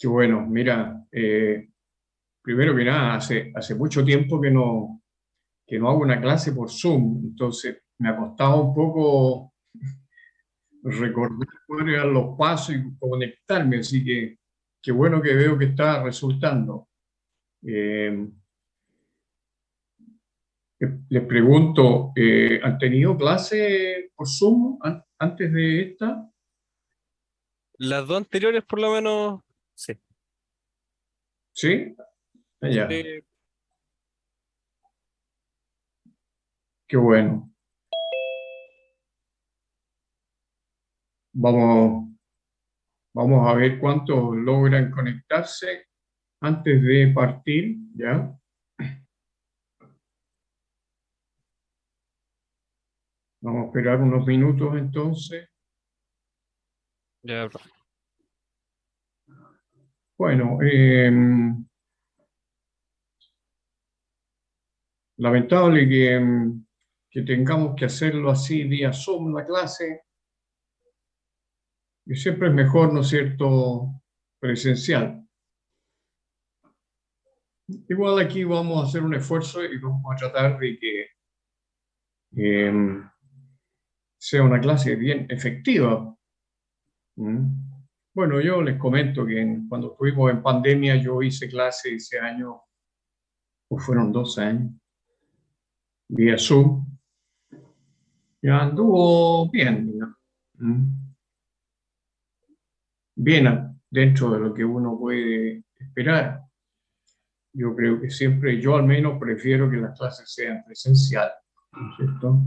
Qué bueno, mira, primero que nada, hace mucho tiempo que no hago una clase por Zoom, entonces me ha costado un poco recordar cuáles eran los pasos y conectarme, así que qué bueno que veo que está resultando. Eh, Les pregunto, ¿han tenido clase por Zoom antes de esta? Las dos anteriores, por lo menos, sí. ¿Sí? Ya, Sí. qué bueno. Vamos, vamos a ver cuántos logran conectarse antes de partir, ¿ya? Vamos a esperar unos minutos entonces. Ya, bro. Bueno, lamentable que tengamos que hacerlo así vía Zoom la clase, y siempre es mejor, ¿no es cierto?, presencial. Igual aquí vamos a hacer un esfuerzo y vamos a tratar de que sea una clase bien efectiva. ¿Mm? Bueno, yo les comento que cuando estuvimos en pandemia yo hice clase ese año, o fueron 2 años, vía Zoom, ya anduvo bien, ¿no? ¿Mm? Bien dentro de lo que uno puede esperar. Yo creo que siempre, yo al menos prefiero que las clases sean presenciales, ¿no es cierto?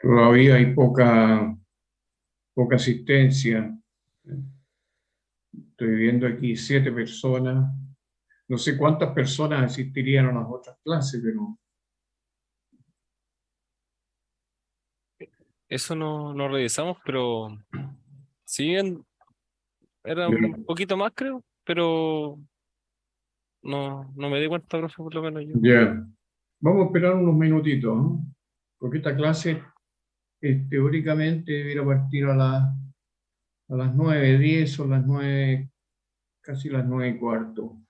Todavía hay poca asistencia. Estoy viendo aquí 7 personas. No sé cuántas personas asistirían a las otras clases, pero Eso no revisamos, pero sí, era ya. un poquito más, creo, pero no me di cuenta, profe, por lo menos yo. Ya. Vamos a esperar unos minutitos, ¿no? Porque esta clase teóricamente debiera partir a las 9:10 o las 9, casi las 9:15.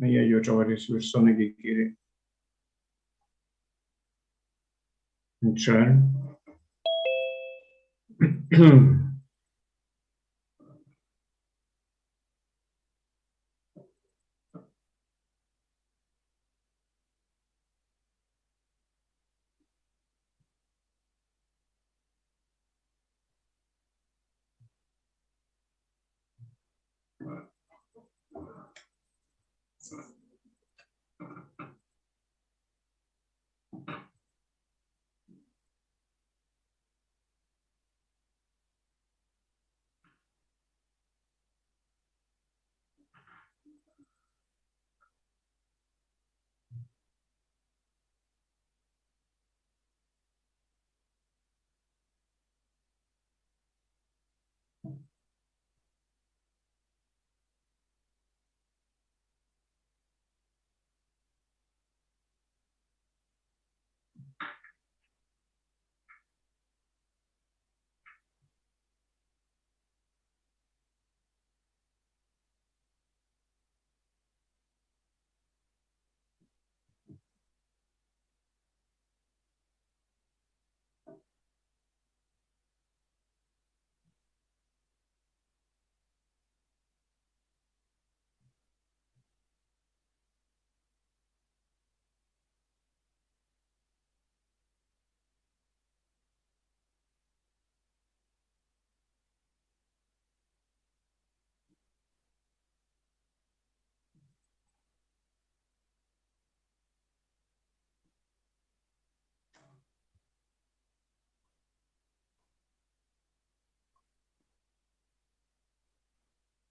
Ahí hay otra varias personas que quiere entrar.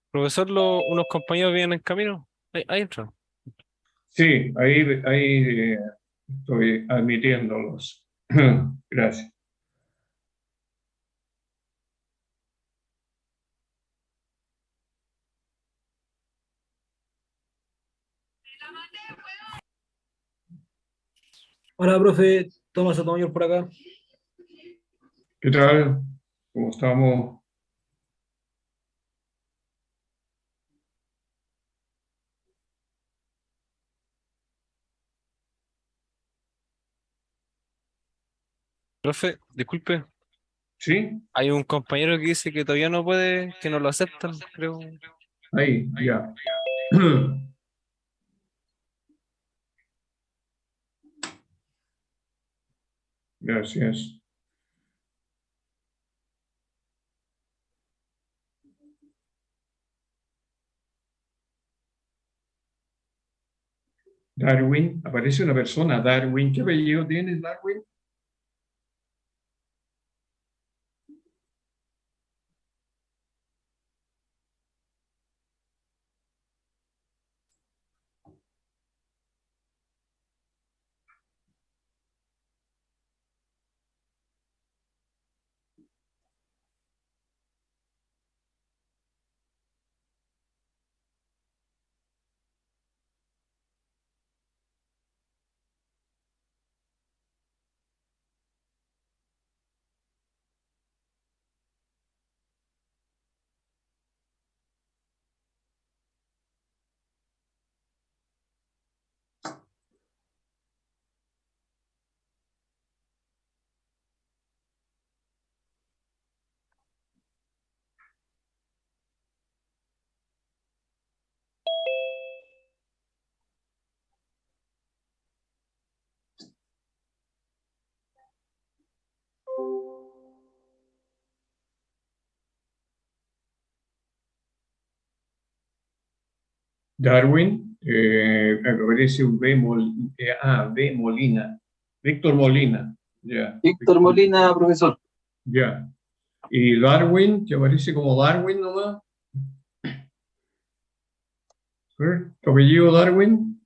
Profesor, unos compañeros vienen en camino. Ahí entra. Sí, ahí Estoy admitiéndolos. Gracias. Hola, profe, Tomás Sotomayor por acá. ¿Qué tal? ¿Cómo estamos? Profe, disculpe, ¿Sí? hay un compañero que dice que todavía no puede, que no lo aceptan, creo. Ahí, ya. Gracias. Darwin, aparece una persona, Darwin. ¿Qué apellido tienes, Darwin? Darwin, aparece un B. Molina. Víctor Molina. Ya, Víctor Víctor, Molina, profesor. ya. Y Darwin, que aparece como Darwin nomás. ¿Tu apellido Darwin?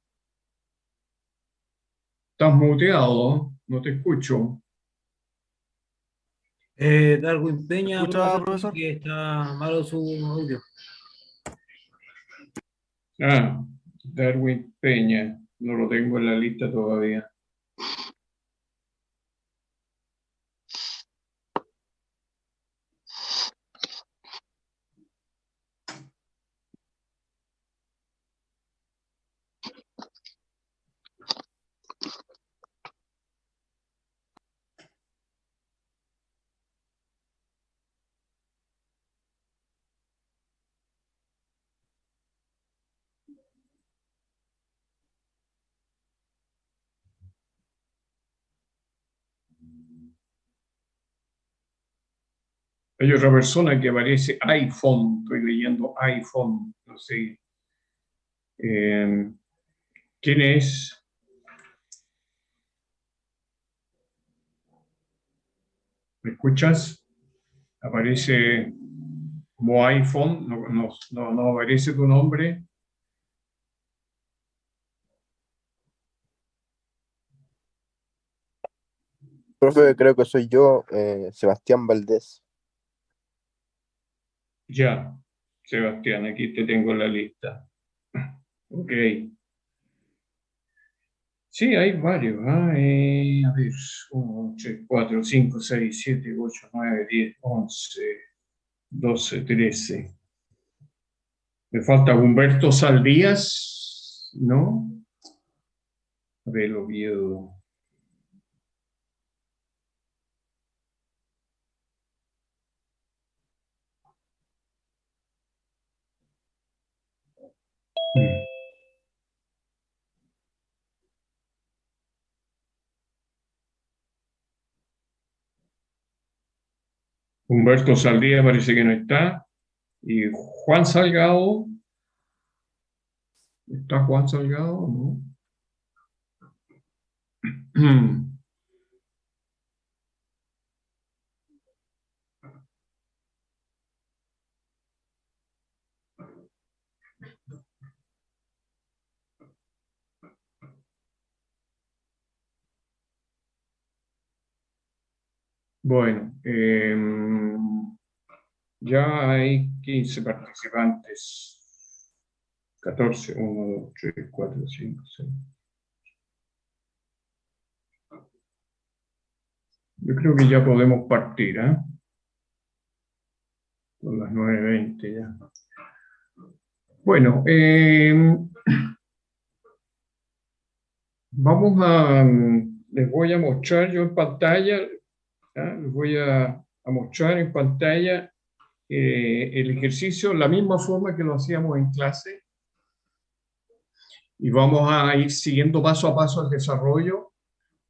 Estás muteado, no te escucho. Darwin ¿Me Peña, escucha, profesor, dice profesor? que está malo su audio. Ah, Darwin Peña, no lo tengo en la lista todavía. Hay otra persona que aparece iPhone, estoy leyendo iPhone, no sé. ¿Quién es? ¿Me escuchas? Aparece como iPhone, no aparece tu nombre. Profe, creo que soy yo, Sebastián Valdés. Ya, Sebastián, aquí te tengo en la lista. Ok. Sí, hay varios. A ver, 1, 3, 4, 5, 6, 7, 8, 9, 10, 11, 12, 13. Me falta Humberto Saldías, ¿no? A ver, Oviedo. Mm. Humberto Saldías parece que no está. Y Juan Salgado, ¿está Juan Salgado? No. Bueno, ya hay 15 participantes. 14, 1, 2, 3, 4, 5, 6. Yo creo que ya podemos partir, ¿eh? Son las 9:20 ya. Bueno, les voy a mostrar yo en pantalla, ¿ah? Les voy a mostrar en pantalla el ejercicio, la misma forma que lo hacíamos en clase, y vamos a ir siguiendo paso a paso el desarrollo.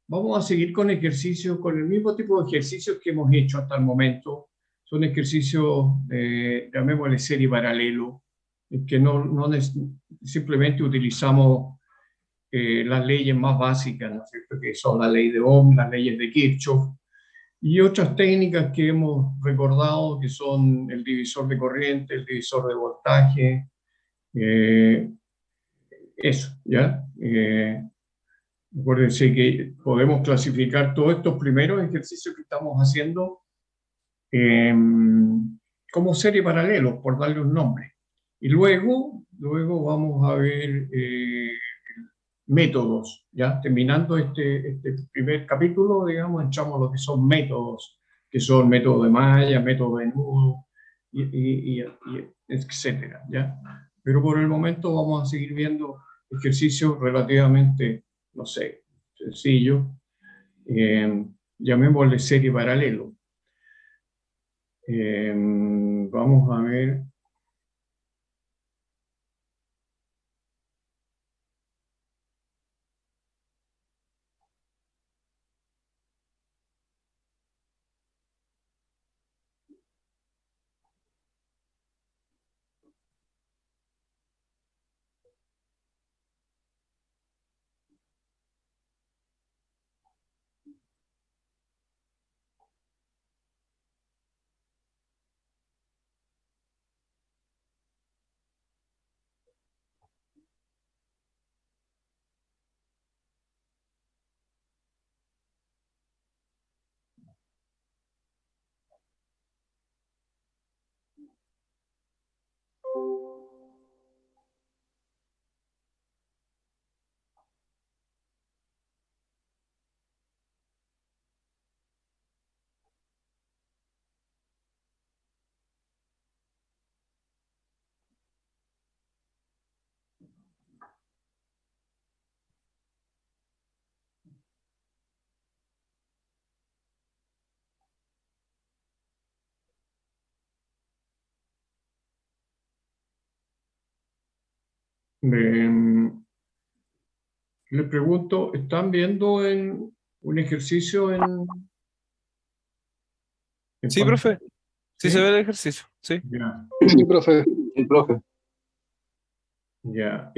Vamos a seguir con ejercicios, con el mismo tipo de ejercicios que hemos hecho hasta el momento. Son ejercicios, llamémosle serie paralelo, en que simplemente utilizamos las leyes más básicas, ¿no es cierto?, que son la ley de Ohm, las leyes de Kirchhoff, y otras técnicas que hemos recordado, que son el divisor de corriente, el divisor de voltaje, eso, ¿ya? Acuérdense que podemos clasificar todos estos primeros ejercicios que estamos haciendo como serie paralelos, por darle un nombre. Y luego vamos a ver métodos, ¿ya? Terminando este primer capítulo, digamos, entramos a lo que son métodos, que son método de malla, método de nudo, y etcétera, ¿ya? Pero por el momento vamos a seguir viendo ejercicios relativamente, no sé, sencillos, llamémosle serie paralelo. Vamos a ver. Les pregunto, ¿están viendo un ejercicio en Sí, pantalla? profe. Sí se ve el ejercicio. Sí. Ya, Sí, profe. Sí, profe. ya.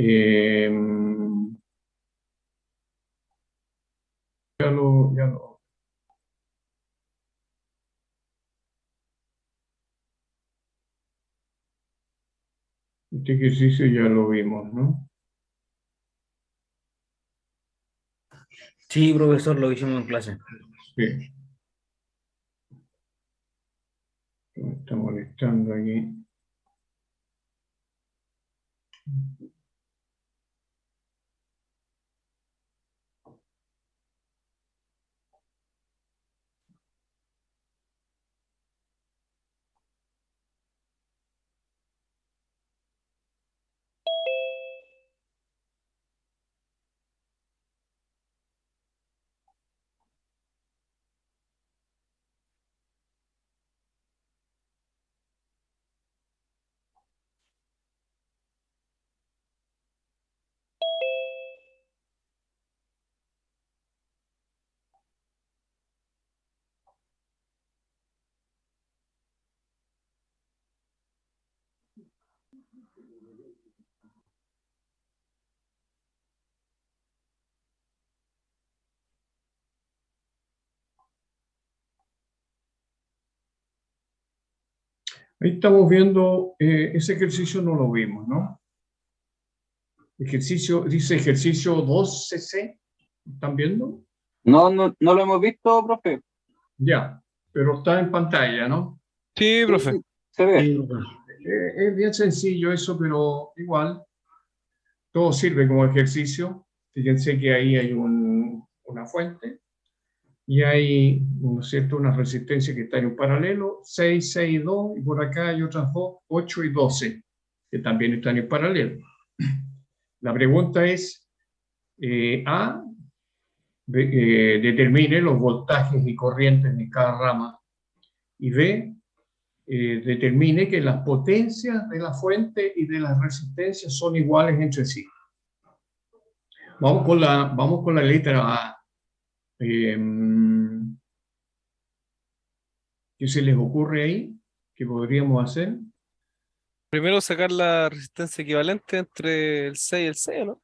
Ya lo. Este ejercicio ya lo vimos, ¿no? Sí, profesor, lo hicimos en clase. Sí. Me está molestando aquí. Ahí estamos viendo, ese ejercicio no lo vimos, ¿no? Dice ejercicio 2CC. ¿Están viendo? No lo hemos visto, profe. Ya. pero está en pantalla, ¿no? Sí, Sí, profe. sí, se ve. Sí, profe. Es bien sencillo eso, pero igual todo sirve como ejercicio. Fíjense que ahí hay una fuente y hay, ¿no es cierto?, una resistencia que está en un paralelo, 6, 6, 2, y por acá hay otras dos, 8 y 12, que también están en paralelo. La pregunta es, A, determine los voltajes y corrientes de cada rama, y B, determine que las potencias de la fuente y de las resistencias son iguales entre sí. Vamos con la letra A. ¿Qué se les ocurre ahí? ¿Qué podríamos hacer? Primero sacar la resistencia equivalente entre el 6 y el 6, ¿no?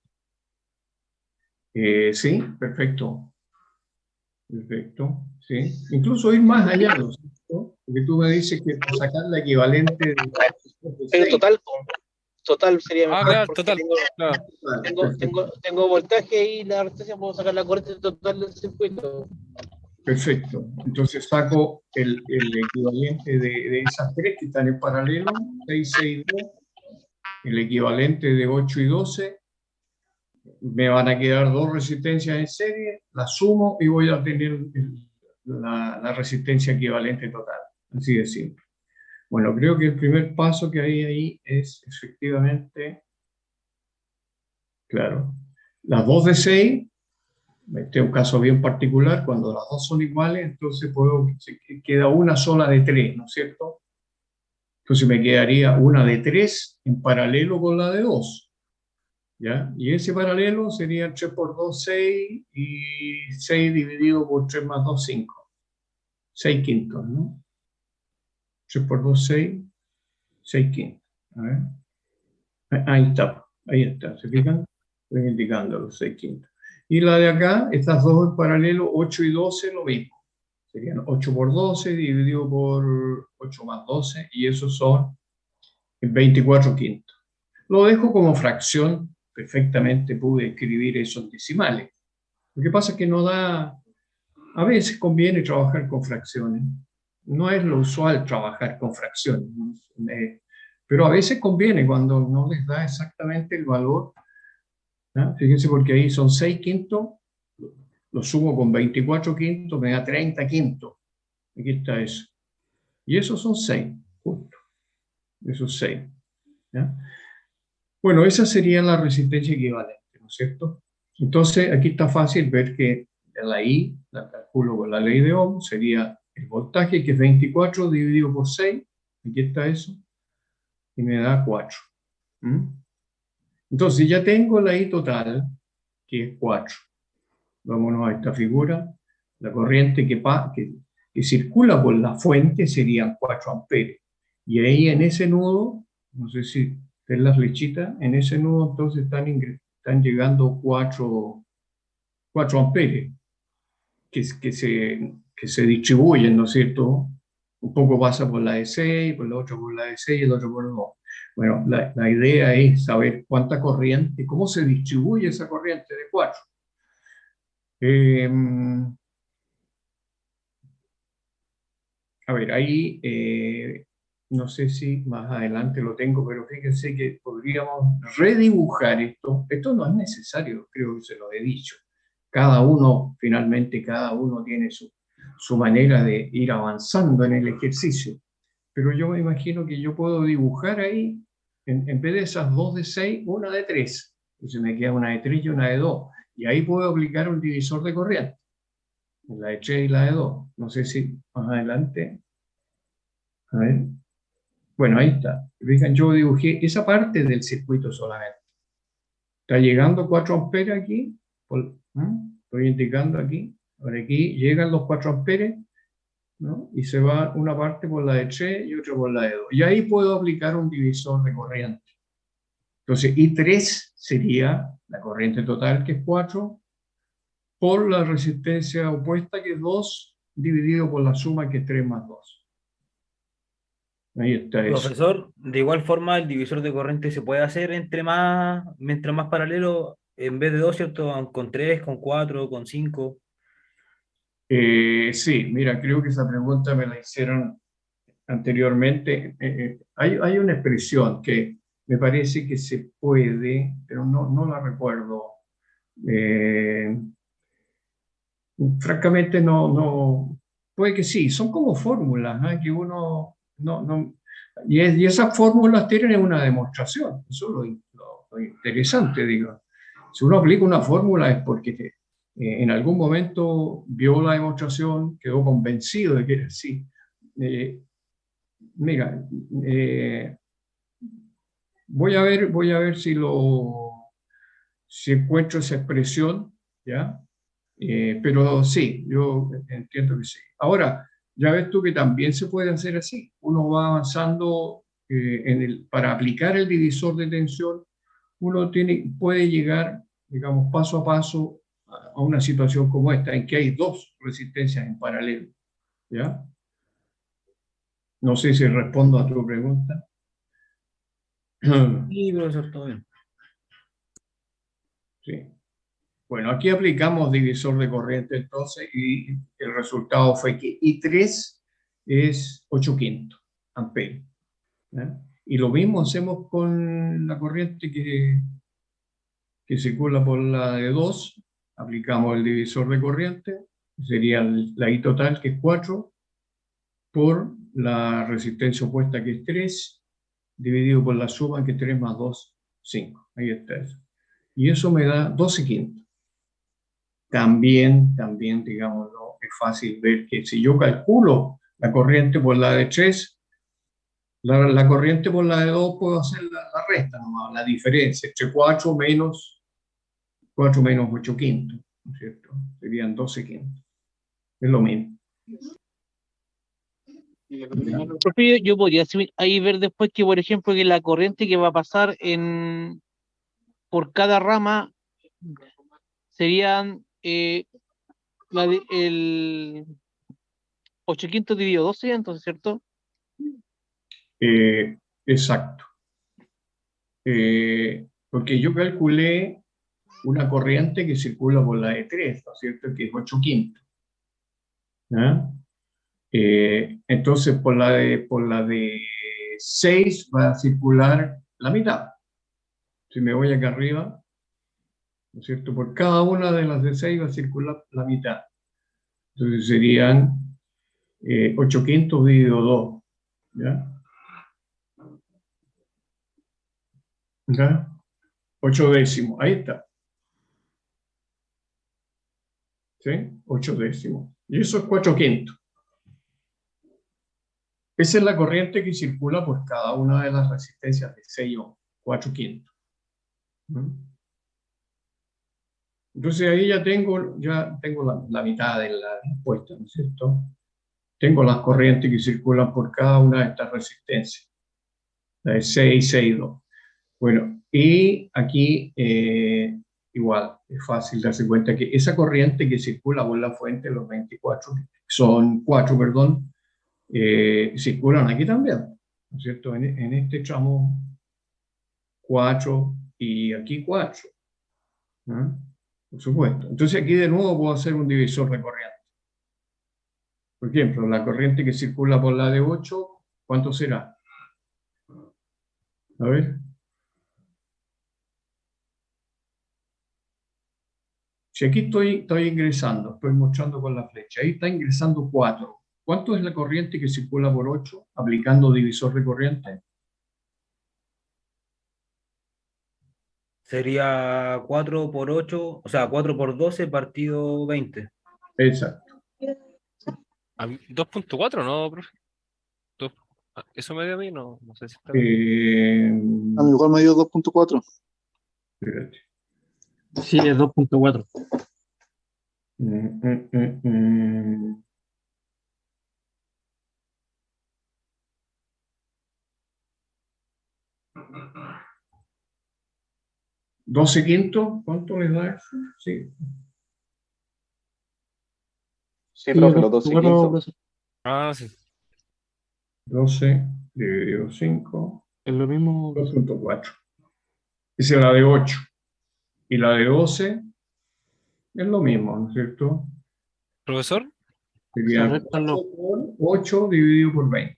Sí, perfecto. Perfecto, sí. Incluso ir más allá, ¿no es cierto? Porque tú me dices que para sacar la equivalente de Pero 6. total sería Ah, mejor claro, porque total. Claro. tengo voltaje y la resistencia, puedo sacar la corriente total del circuito. Perfecto. Entonces saco el equivalente de esas tres que están en paralelo, 6, 6, 2, el equivalente de 8 y 12. Me van a quedar dos resistencias en serie, las sumo y voy a tener la resistencia equivalente total. Así de simple. Bueno, creo que el primer paso que hay ahí es efectivamente, claro, las dos de 6. Este es un caso bien particular, cuando las dos son iguales, entonces queda una sola de 3, ¿no es cierto? Entonces me quedaría una de 3 en paralelo con la de 2, ¿ya? Y ese paralelo sería 3 por 2, 6, y 6 dividido por 3 más 2, 5. 6 quintos, ¿no? 3 por 2, 6, 6 quintos. A ver. Ahí está, ¿se fijan? Estoy indicando los 6 quintos. Y la de acá, estas dos en paralelo, 8 y 12, lo mismo. Serían 8 por 12 dividido por 8 más 12, y esos son 24 quintos. Lo dejo como fracción, perfectamente pude escribir eso en decimales. Lo que pasa es que no da, a veces conviene trabajar con fracciones. No es lo usual trabajar con fracciones, ¿no? Pero a veces conviene cuando no les da exactamente el valor, ¿no? Fíjense, porque ahí son 6 quintos, lo sumo con 24 quintos, me da 30 quintos. Aquí está eso. Y esos son 6, justo. Esos 6. ¿Ya? Bueno, esa sería la resistencia equivalente, ¿no es cierto? Entonces, aquí está fácil ver que la I, la calculo con la ley de Ohm, sería el voltaje, que es 24 dividido por 6. Aquí está eso. Y me da 4. ¿Mm? Entonces, ya tengo la I total, que es 4. Vámonos a esta figura. La corriente que circula por la fuente serían 4 amperios. Y ahí en ese nudo, no sé si ven las flechitas, en ese nudo entonces están llegando 4 amperios que se distribuyen, ¿no es cierto? Un poco pasa por la de 6, por la otra por la de 6 y el otro por 2. Bueno, la idea es saber cuánta corriente, cómo se distribuye esa corriente de 4. A ver, ahí no sé si más adelante lo tengo, pero fíjense que podríamos redibujar esto. Esto no es necesario, creo que se lo he dicho. Finalmente cada uno tiene su manera de ir avanzando en el ejercicio. Pero yo me imagino que yo puedo dibujar ahí, en vez de esas dos de 6, una de 3. Entonces me queda una de 3 y una de 2. Y ahí puedo aplicar un divisor de corriente. La de 3 y la de 2. No sé si más adelante. A ver. Bueno, ahí está. Fíjense, yo dibujé esa parte del circuito solamente. Está llegando 4 amperes aquí. Estoy indicando aquí. Por aquí llegan los 4 amperes, ¿no? Y se va una parte por la de 3 y otra por la de 2. Y ahí puedo aplicar un divisor de corriente. Entonces, I3 sería la corriente total, que es 4, por la resistencia opuesta, que es 2, dividido por la suma, que es 3 más 2. Ahí está eso. Profesor, de igual forma el divisor de corriente se puede hacer mientras más paralelo, en vez de 2, ¿cierto? Con 3, con 4, con 5. Sí, mira, creo que esa pregunta me la hicieron anteriormente. Hay una expresión que me parece que se puede, pero no la recuerdo. Eh, Francamente, puede que sí, son como fórmulas, ¿ah? Que uno no, y esas fórmulas tienen una demostración. Eso es lo interesante, digo. Si uno aplica una fórmula es porque en algún momento vio la demostración, quedó convencido de que era así. Eh, Mira, voy a ver si encuentro esa expresión, ¿ya? Pero sí, yo entiendo que sí. Ahora, ya ves tú que también se puede hacer así. Uno va avanzando para aplicar el divisor de tensión, uno puede llegar, digamos, paso a paso a una situación como esta, en que hay dos resistencias en paralelo, ¿ya? No sé si respondo a tu pregunta. Sí, profesor, todo bien. Sí. Bueno, aquí aplicamos divisor de corriente entonces y el resultado fue que I3 es 8/5 amperes. ¿Ya? Y lo mismo hacemos con la corriente que circula por la de 2, aplicamos el divisor de corriente, sería la I total que es 4, por la resistencia opuesta que es 3, dividido por la suma que es 3 más 2, 5. Ahí está eso. Y eso me da 12/5. También, digamos, ¿no? Es fácil ver que si yo calculo la corriente por la de 3, la corriente por la de 2 puedo hacer la resta nomás, la diferencia entre 4 menos 8/5, ¿no es cierto? Serían 12/5. Es lo mismo. Profe, yo podría ahí ver después que, por ejemplo, que la corriente que va a pasar por cada rama serían el 8/5 dividido 12, entonces, ¿cierto? Exacto. Porque yo calculé una corriente que circula por la de 3, ¿no es cierto? Que es 8/5. ¿Ya? Entonces, por la de 6 va a circular la mitad. Si me voy acá arriba, ¿no es cierto? Por cada una de las de 6 va a circular la mitad. Entonces serían 8/5 dividido 2. ¿Ya? ¿Ya? 8 décimos. Ahí está. ¿Sí? 8 décimos. Y eso es 4/5. Esa es la corriente que circula por cada una de las resistencias de 6 ohms. 4/5. ¿Mm? Entonces ahí ya tengo la mitad de la respuesta, ¿no es cierto? Tengo las corrientes que circulan por cada una de estas resistencias, la de 6, 6, 2. Bueno, y aquí igual, es fácil darse cuenta que esa corriente que circula por la fuente, los 24, son 4, perdón, circulan aquí también, ¿no es cierto? En este tramo 4 y aquí 4, ¿no? Por supuesto. Entonces aquí de nuevo puedo hacer un divisor de corriente. Por ejemplo, la corriente que circula por la de 8, ¿cuánto será? A ver. Si aquí estoy ingresando, estoy mostrando con la flecha, ahí está ingresando 4. ¿Cuánto es la corriente que circula por 8 aplicando divisor de corriente? Sería 4 por 8, o sea, 4 por 12 partido 20. Exacto. 2.4, ¿no, profe? Eso me dio a mí, no sé si está bien. A mí igual me dio 2.4. Espérate. Sí, es 2.4. Mm, mm, mm, mm. ¿12/5? ¿Cuánto les da eso? Sí. Sí, Sí, profe, los 2.4, 12/5. profesor. Ah, sí. 12 dividido 5, Es lo mismo. 2.4. Esa es la de 8. Y la de 12 es lo mismo, ¿no es cierto? Profesor, Sería Se restan los, 8 dividido por 20.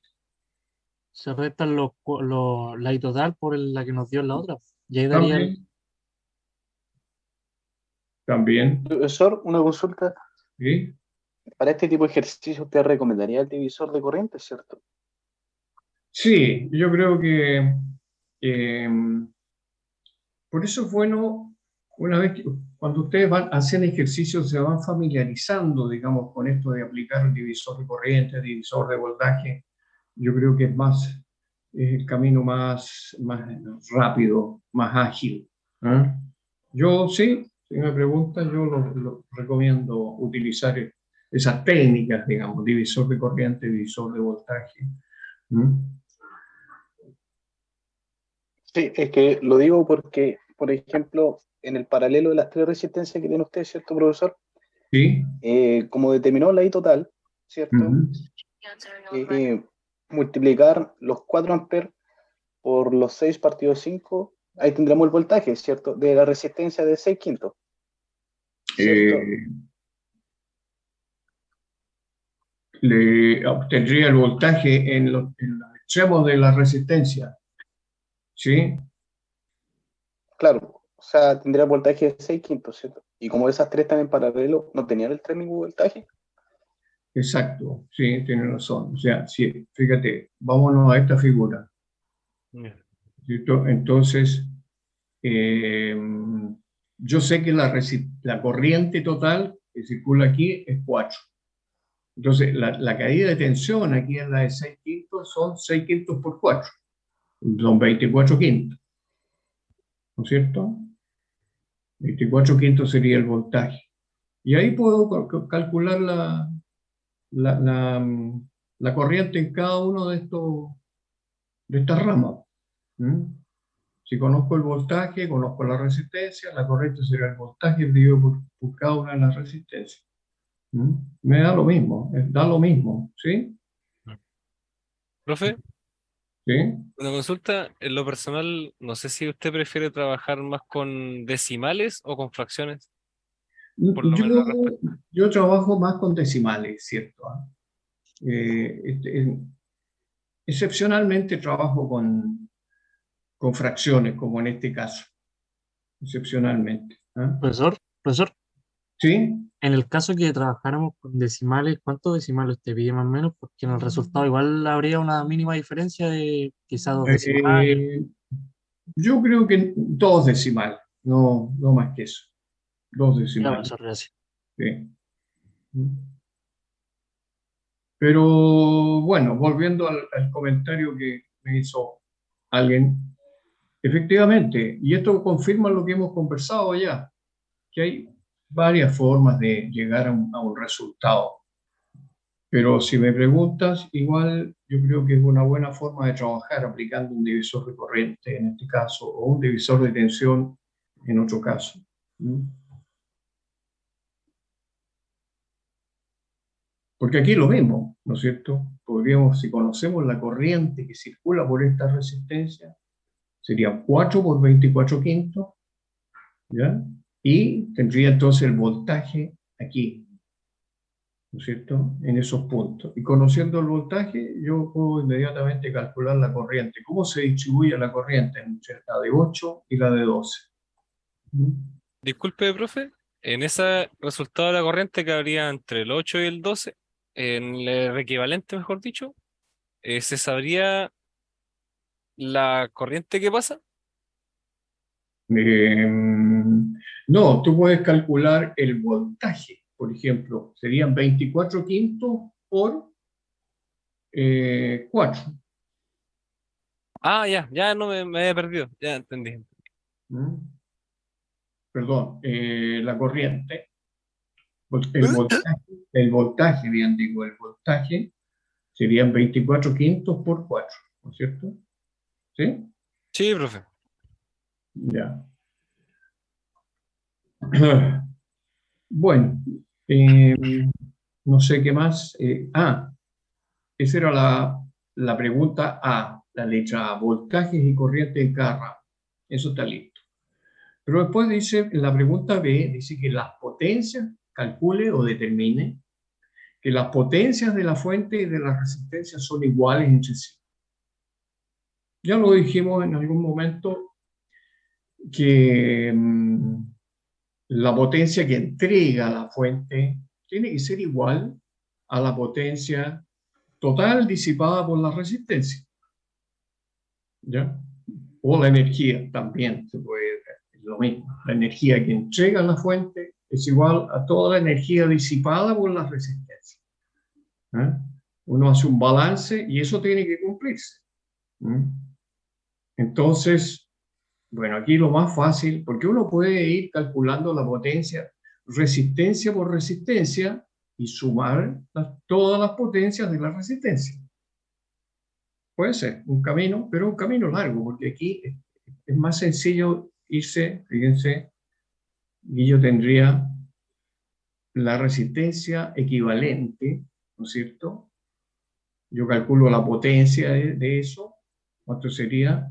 se restan la I total por la que nos dio la otra. Y ahí daría También, también, Profesor, una consulta. ¿sí? Para este tipo de ejercicio, ¿usted recomendaría el divisor de corriente, cierto? Sí, yo creo que eh, por eso es bueno, una vez que cuando ustedes hacen ejercicios, se van familiarizando, digamos, con esto de aplicar el divisor de corriente, el divisor de voltaje. Yo creo que es el camino más rápido, más ágil. ¿Ah? Yo sí, si me preguntan, yo lo recomiendo utilizar esas técnicas, digamos, divisor de corriente, divisor de voltaje. ¿Mm? Sí, es que lo digo porque, por ejemplo, en el paralelo de las tres resistencias que tiene usted, ¿cierto, profesor? ¿Sí? Como determinó la I total, ¿cierto? Ujú. Multiplicar los 4 amperes por los 6 partido 5, ahí tendremos el voltaje, ¿cierto? De la resistencia de 6 quintos, ¿cierto? Eh, le obtendría el voltaje en los extremos de la resistencia. ¿Sí? Claro, o sea, tendría voltaje de 6 quintos, ¿cierto? Y como esas tres están en paralelo, ¿no tenían el mismo voltaje? Exacto, sí, tiene razón. O sea, sí, fíjate, vámonos a esta figura, Ya. ¿cierto? Entonces, eh, yo sé que la corriente total que circula aquí es 4. Entonces, la caída de tensión aquí en la de 6 quintos son 6 quintos por 4, son 24 quintos, ¿no es cierto? 24 quintos sería el voltaje. Y ahí puedo calcular la, la, mm, la corriente en cada uno de estas ramas. ¿Mm? Si conozco el voltaje, conozco la resistencia, la corriente será el voltaje dividido por cada una de las resistencias. ¿Mm? Me da lo mismo, da lo mismo, ¿sí? Profe, ¿Sí? una consulta. En lo personal, no sé si usted prefiere trabajar más con decimales o con fracciones, por lo Yo, menos la respuesta. yo trabajo más con decimales, ¿cierto? Excepcionalmente trabajo con fracciones, como en este caso, excepcionalmente. ¿Ah? profesor, ¿Sí? en el caso que trabajáramos con decimales, ¿cuántos decimales te pide más o menos? Porque en el resultado igual habría una mínima diferencia de quizás 2 decimales. Eh, yo creo que 2 decimales, no más que eso. Dos Ya, decimales. profesor, gracias. Sí. Pero bueno, volviendo al comentario que me hizo alguien, efectivamente, y esto confirma lo que hemos conversado ya, que hay varias formas de llegar a un resultado. Pero si me preguntas, igual yo creo que es una buena forma de trabajar aplicando un divisor de corriente en este caso, o un divisor de tensión en otro caso. ¿Mm? Porque aquí lo vemos, ¿no es cierto? Podríamos, si conocemos la corriente que circula por esta resistencia, sería 4 por 24 quintos, ¿ya? Y tendría entonces el voltaje aquí, ¿no es cierto? En esos puntos. Y conociendo el voltaje, yo puedo inmediatamente calcular la corriente. ¿Cómo se distribuye la corriente entre la de 8 y la de 12? ¿Mm? Disculpe, profe, en ese resultado de la corriente que habría entre el 8 y el 12, en el equivalente, mejor dicho, ¿se sabría la corriente que pasa? Eh, no, tú puedes calcular el voltaje, por ejemplo, serían 24 quintos por 4. Ah, ya no me había perdido, ya entendí. Perdón, la corriente, el voltaje, bien digo, el voltaje serían 24 quintos por 4, ¿no es cierto? ¿Sí? Sí, profe. Ya. Bueno, eh, no sé qué más. Esa era la pregunta A, la letra A, voltajes y corriente en cada rama. Eso está listo. Pero después dice, en la pregunta B, dice que las potencias calcule o determine que las potencias de la fuente y de la resistencia son iguales entre sí. Ya lo dijimos en algún momento que la potencia que entrega la fuente tiene que ser igual a la potencia total disipada por la resistencia. ¿Ya? O la energía también se puede ver, es lo mismo. La energía que entrega la fuente es igual a toda la energía disipada por la resistencia. ¿Eh? Uno hace un balance y eso tiene que cumplirse. Entonces, bueno, aquí lo más fácil, porque uno puede ir calculando la potencia, resistencia por resistencia, y sumar todas las potencias de la resistencia. Puede ser un camino, pero un camino largo, porque aquí es más sencillo irse, fíjense, y yo tendría la resistencia equivalente, ¿no es cierto? Yo calculo la potencia de eso. ¿Cuánto sería?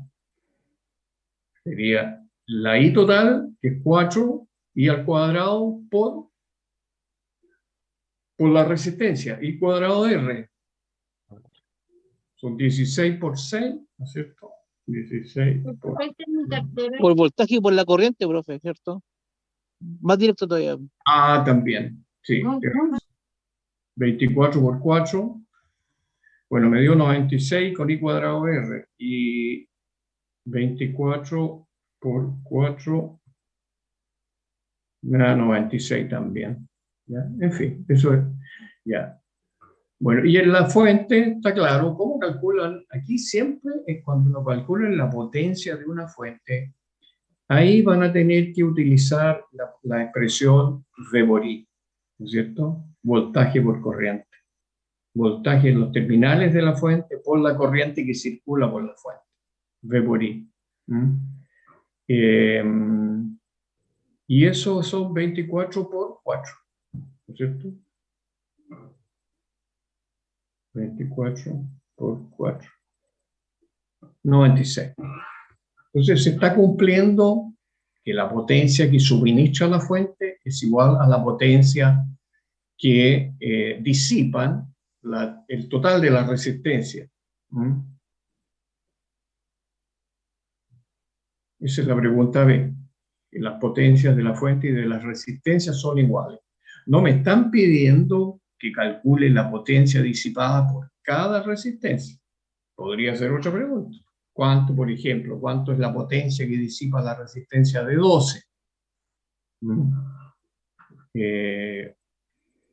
Sería la I total, que es 4, I al cuadrado por la resistencia, I cuadrado de R. Son 16 por 6, ¿no es cierto? 16 Por voltaje y por la corriente, profe, ¿cierto? Más directo todavía. Ah, también, sí. 24 por 4. Bueno, me dio 96 con I cuadrado R. Y 24 por 4 me da 96 también. ¿Ya? En fin, eso es. Ya. Bueno, y en la fuente, está claro, ¿cómo calculan? Aquí siempre es cuando uno calcula la potencia de una fuente, ahí van a tener que utilizar la expresión Weberí, ¿no es cierto? Voltaje por corriente. Voltaje en los terminales de la fuente por la corriente que circula por la fuente. Weberí. Y eso son 24 por 4, ¿no es cierto? 24 por 4. 96. Entonces se está cumpliendo que la potencia que suministra la fuente es igual a la potencia que disipan el total de la resistencia. Esa es la pregunta B. Que las potencias de la fuente y de las resistencias son iguales. No me están pidiendo que calcule la potencia disipada por cada resistencia. Podría ser otra pregunta. ¿Cuánto, por ejemplo, cuánto es la potencia que disipa la resistencia de 12?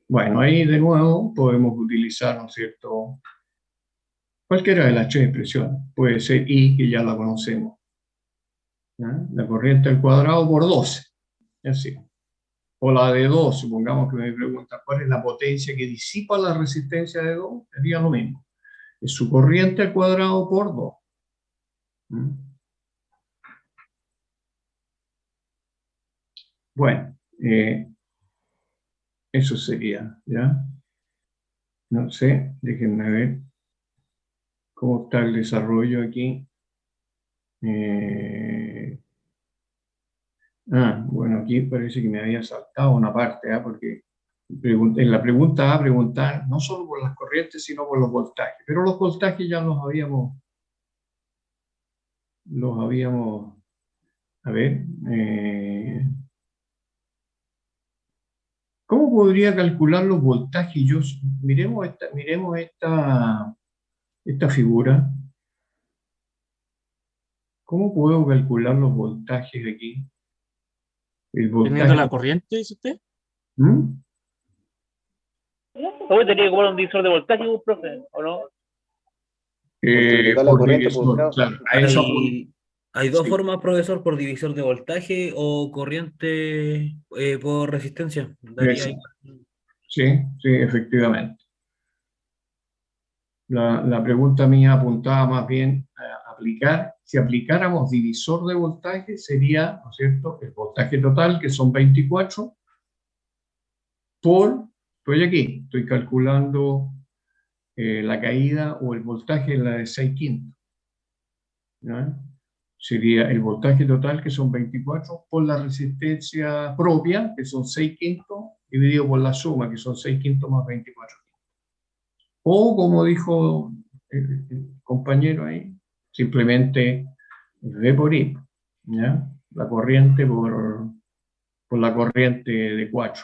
Bueno, ahí de nuevo podemos utilizar, ¿no es cierto?, cualquiera de las tres expresiones. Puede ser I, que ya la conocemos. ¿Ya? La corriente al cuadrado por 12. Así. O la de 2, supongamos que me preguntan cuál es la potencia que disipa la resistencia de 2, sería lo mismo. Es su corriente al cuadrado por 2. Bueno, eso sería, ¿ya? No sé, déjenme ver cómo está el desarrollo aquí. Bueno, aquí parece que me había saltado una parte, porque en la pregunta A preguntar no solo por las corrientes, sino por los voltajes. Pero los voltajes ya los habíamos, a ver, ¿cómo podría calcular los voltajes? Miremos esta figura. ¿Cómo puedo calcular los voltajes aquí? El voltaje. Teniendo la corriente, dice usted. ¿Cómo tenía que comprar un divisor de voltaje, profe, o no? Multiplicar la corriente por claro, Hay dos sí. formas, profesor, por divisor de voltaje o corriente por resistencia. Sí, efectivamente. La pregunta mía apuntaba más bien a aplicar. Si aplicáramos divisor de voltaje, sería, ¿no es cierto?, el voltaje total, que son 24, estoy aquí, estoy calculando la caída o el voltaje en la de 6/5. ¿No? Sería el voltaje total, que son 24, por la resistencia propia, que son 6/5, dividido por la suma, que son 6/5 más 24/5. O como dijo el compañero ahí, simplemente V por I, ¿ya? La corriente por la corriente de 4.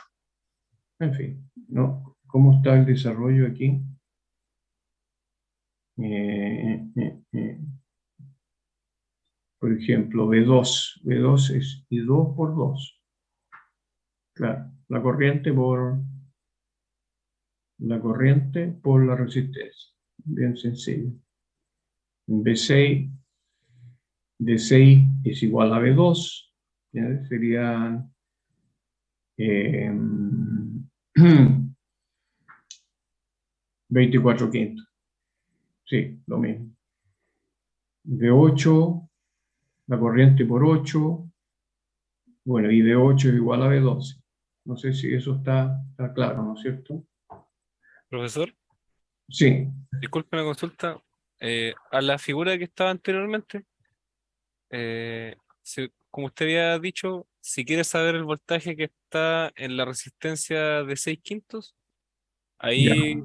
En fin, ¿no? ¿Cómo está el desarrollo aquí? Por ejemplo, V2 es I2 por 2. Claro, la corriente por la resistencia. Bien sencillo. V6, D6 es igual a V2. ¿Ya? Sería 24 quintos. Sí, lo mismo. V8, la corriente por 8. Bueno, y V8 es igual a V12. No sé si eso está claro, ¿no es cierto? Profesor, Sí, disculpe la consulta. A la figura que estaba anteriormente, como usted había dicho, si quiere saber el voltaje que está en la resistencia de 6 quintos, ya. ahí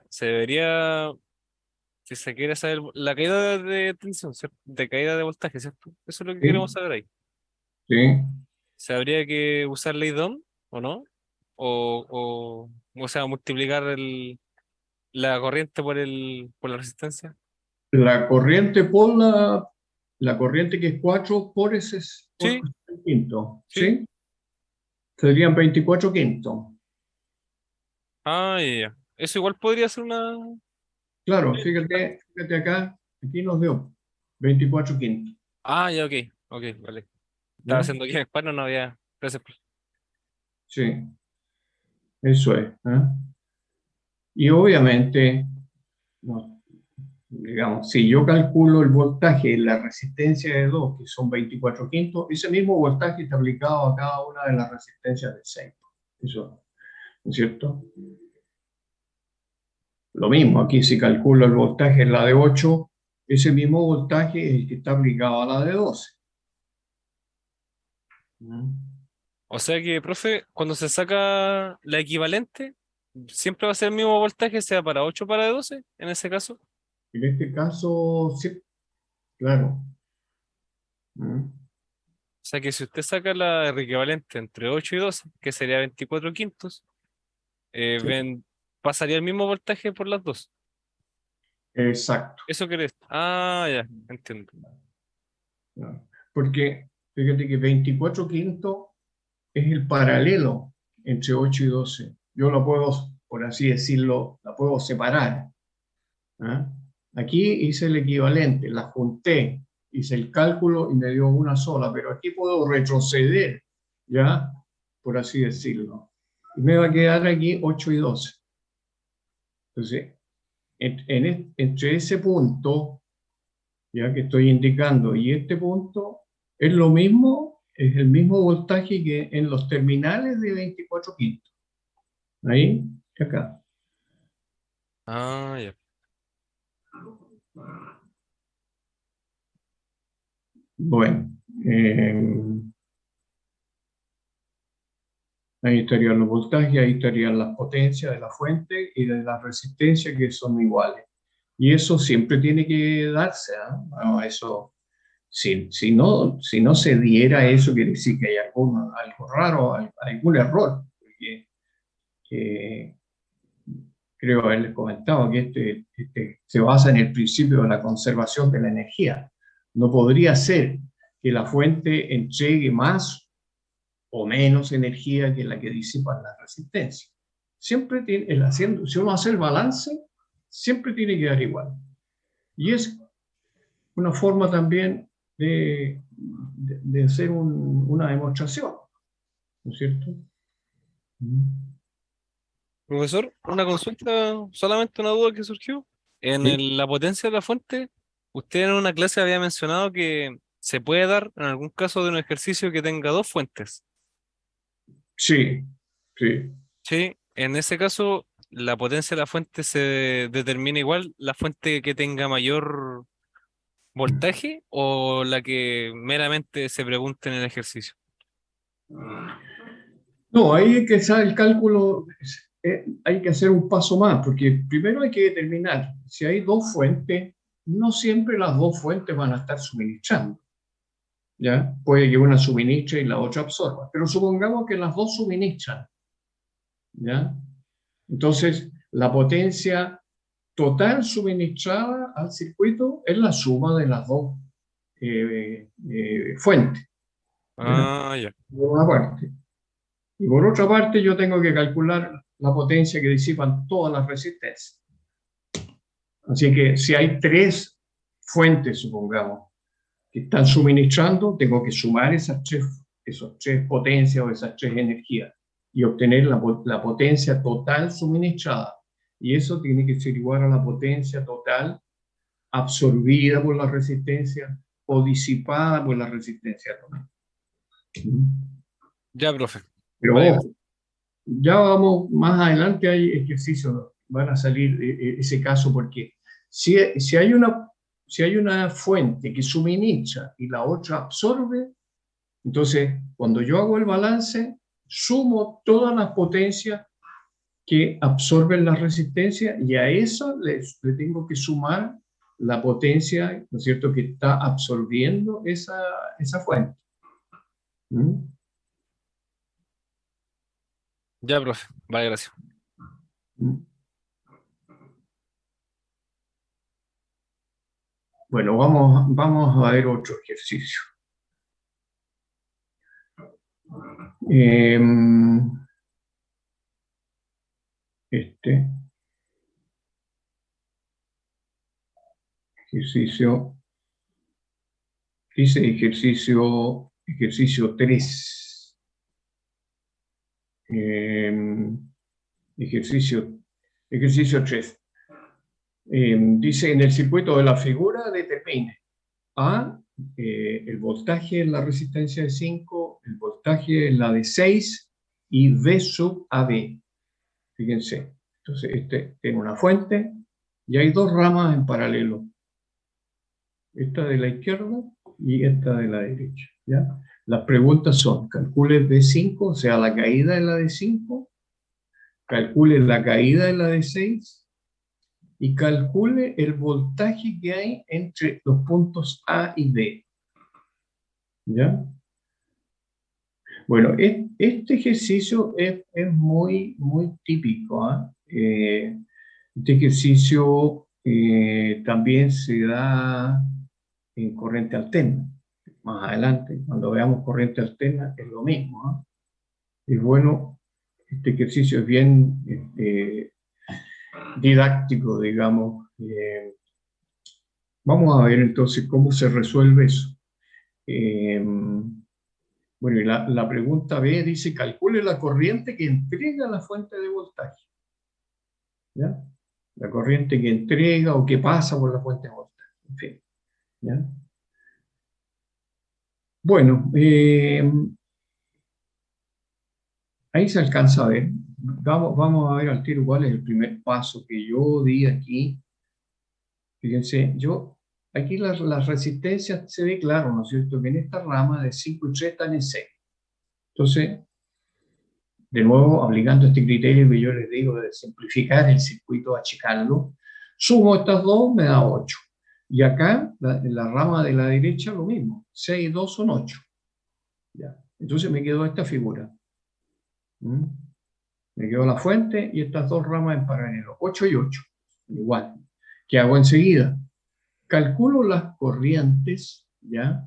se debería, si se quiere saber la caída de tensión, ¿cierto? De caída de voltaje, ¿cierto? Eso es lo que Sí, queremos saber ahí. sí. ¿Se habría que usar ley de Ohm o no? O sea, multiplicar la corriente por la resistencia. La corriente la corriente que es 4 por ese por Sí, quinto, sí. ¿sí? Serían 24 quintos. Ah, ya, ya. Eso igual podría ser una. Claro, fíjate acá, aquí nos dio 24 quintos, Ah, ya, ok. Ok, vale. Estaba ¿ya? haciendo aquí en España, no había. Gracias. Sí, eso es. ¿Eh? Y obviamente, no, digamos, si yo calculo el voltaje en la resistencia de 2, que son 24 quintos, ese mismo voltaje está aplicado a cada una de las resistencias de 6. Eso, ¿no es cierto? Lo mismo, aquí si calculo el voltaje en la de 8, ese mismo voltaje es el que está aplicado a la de 12. ¿Mm? O sea que, profe, cuando se saca la equivalente, siempre va a ser el mismo voltaje, sea para 8 o para 12 en ese caso. O En este caso, sí, claro. ¿Mm? sea que si usted saca la equivalente entre 8 y 12, que sería 24 quintos, eh, Sí, ven- pasaría el mismo voltaje por las dos. exacto. ¿Eso querés? Ah, ya, entiendo. Claro. Porque fíjate que 24 quintos es el paralelo entre 8 y 12. Yo lo puedo, por así decirlo, la puedo separar. ¿Ah? Aquí hice el equivalente, la junté, hice el cálculo y me dio una sola, pero aquí puedo retroceder, ¿ya? Por así decirlo. Y me va a quedar aquí 8 y 12. Entonces, entre ese punto, ya que estoy indicando, y este punto, es lo mismo, es el mismo voltaje que en los terminales de 24 quintos. Ahí y acá. Ah, ya. Bueno, ahí estarían los voltajes, ahí estarían las potencias de la fuente y de la resistencia que son iguales. Y eso siempre tiene que darse, ¿ah? Bueno, eso, si no se diera eso, quiere decir que hay algo raro, algún error. Porque, eh, creo haberles comentado que este se basa en el principio de la conservación de la energía. No podría ser que la fuente entregue más o menos energía que la que disipa la resistencia. Siempre tiene, si uno hace el balance, siempre tiene que dar igual. Y es una forma también de hacer una demostración, ¿no es cierto? Profesor, una consulta, solamente una duda que surgió. Sí, La potencia de la fuente, usted en una clase había mencionado que se puede dar en algún caso de un ejercicio que tenga dos fuentes. sí, sí. Sí, en ese caso, la potencia de la fuente se determina igual, la fuente que tenga mayor voltaje o la que meramente se pregunte en el ejercicio. No, ahí hay que hacer el cálculo, hay que hacer un paso más, porque primero hay que determinar si hay dos fuentes, no siempre las dos fuentes van a estar suministrando. ¿Ya? Puede que una suministre y la otra absorba, pero supongamos que las dos suministran. ¿Ya? Entonces, la potencia total suministrada al circuito es la suma de las dos fuentes. Ah, ya. Por una parte. Y por otra parte, yo tengo que calcular la potencia que disipan todas las resistencias. Así que si hay tres fuentes, supongamos, que están suministrando, tengo que sumar esas tres potencias o esas tres energías y obtener la potencia total suministrada. Y eso tiene que ser igual a la potencia total absorbida por la resistencia o disipada por la resistencia total. Ya, profe. Pero Vale. ojo, ya vamos más adelante, hay ejercicios, van a salir ese caso, porque si hay una fuente que suministra y la otra absorbe, entonces cuando yo hago el balance, sumo todas las potencias que absorben la resistencia y a eso le tengo que sumar la potencia, ¿no es cierto?, que está absorbiendo esa fuente. ¿Mm? Ya, profe. Vale, gracias. Bueno, vamos a ver otro ejercicio. Ejercicio, dice ejercicio 3. Ejercicio 3. Dice, en el circuito de la figura determine A, el voltaje en la resistencia de 5, el voltaje en la de 6 y V sub AB. Fíjense, entonces este tiene una fuente y hay dos ramas en paralelo. Esta de la izquierda y esta de la derecha. ¿Ya? Las preguntas son, calcule V5, o sea, la caída de la de 5, calcule la caída de la de 6 y calcule el voltaje que hay entre los puntos A y B. ¿Ya? Bueno, este ejercicio es muy típico. Este ejercicio también se da en corriente alterna. Más adelante, cuando veamos corriente alterna, es lo mismo. Y bueno, este ejercicio es bien didáctico, digamos. Vamos a ver entonces cómo se resuelve eso. Bueno, y la pregunta B dice, calcule la corriente que entrega la fuente de voltaje. ¿Ya? La corriente que entrega o que pasa por la fuente de voltaje. En fin. ¿Ya? Bueno, ahí se alcanza a ver. Vamos a ver al tiro cuál es el primer paso que yo di aquí. Fíjense, aquí las resistencias se ve claro, ¿no es cierto? Que en esta rama de 5 y 3 están en 6. Entonces, de nuevo, aplicando este criterio que yo les digo de simplificar el circuito, achicarlo, sumo estas dos, me da 8. Y acá, en la rama de la derecha, lo mismo. 6 y 2 son 8. ¿Ya? Entonces me quedó esta figura. Me quedó la fuente y estas dos ramas en paralelo. 8 y 8. Igual. ¿Qué hago enseguida? Calculo las corrientes, ¿ya?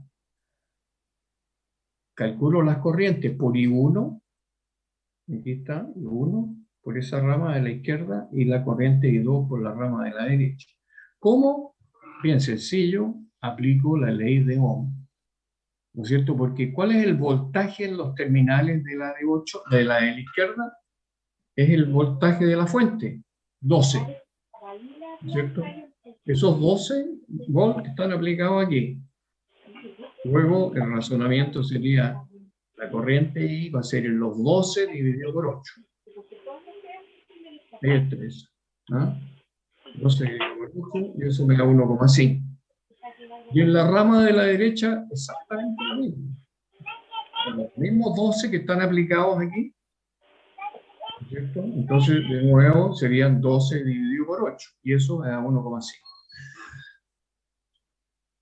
Calculo las corrientes por I1. Aquí está, I1 por esa rama de la izquierda y la corriente I2 por la rama de la derecha. ¿Cómo? Bien sencillo, aplico la ley de Ohm. ¿No es cierto? Porque ¿cuál es el voltaje en los terminales de la de 8, de la izquierda? Es el voltaje de la fuente, 12. ¿No es cierto? Esos 12 volts están aplicados aquí. Luego el razonamiento sería, la corriente I va a ser en los 12 dividido por 8. Ahí es 3. ¿Ah? 12 dividido por 8 y eso me da 1,5. Y en la rama de la derecha, exactamente lo mismo. Los mismos 12 que están aplicados aquí, ¿cierto? Entonces, de nuevo, serían 12 dividido por 8, y eso me da 1,5.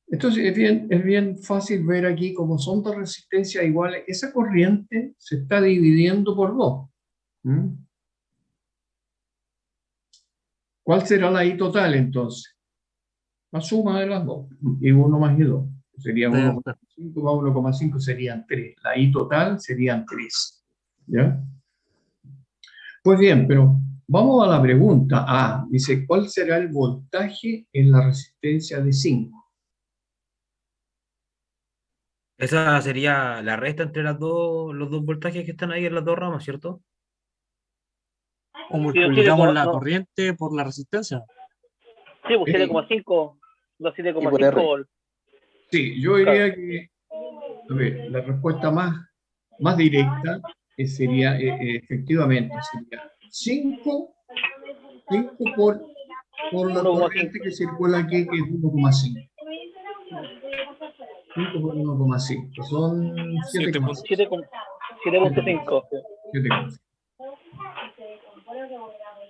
Entonces, es bien fácil ver aquí, como son dos resistencias iguales, esa corriente se está dividiendo por 2. ¿Cuál será la I total, entonces? La suma de las dos, y 1 más y 2. Sería 1,5 más 1,5 serían 3. La I total serían 3. ¿Ya? Pues bien, pero vamos a la pregunta A. Dice, ¿cuál será el voltaje en la resistencia de 5? Esa sería la resta entre los dos voltajes que están ahí en las dos ramas, ¿cierto? O Sí, multiplicamos la no, corriente por la resistencia. sí, pues 7,5, los Y por R. 7,5 volts. Sí, yo diría que, a ver, la respuesta más directa sería, efectivamente, sería 5 por la 1,5. corriente que circula aquí, que es 1,5. 5 por 1,5. Son 7,5. 7,5. 7,5.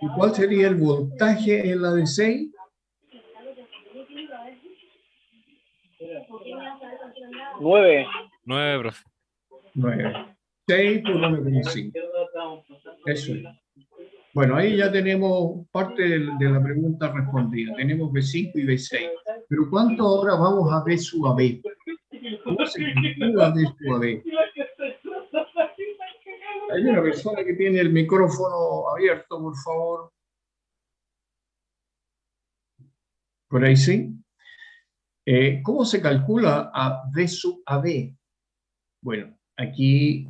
¿Y cuál sería el voltaje en la de 6? 9. 9, profe. 9. 6 por 1,5. Eso es. Bueno, ahí ya tenemos parte de la pregunta respondida. Tenemos B5 y B6. Pero ¿cuánto ahora vamos a B sub a B? ¿Cómo se calcula B sub a B? Hay una persona que tiene el micrófono abierto, por favor. Por ahí sí. ¿Cómo se calcula a B sub a B? Bueno, aquí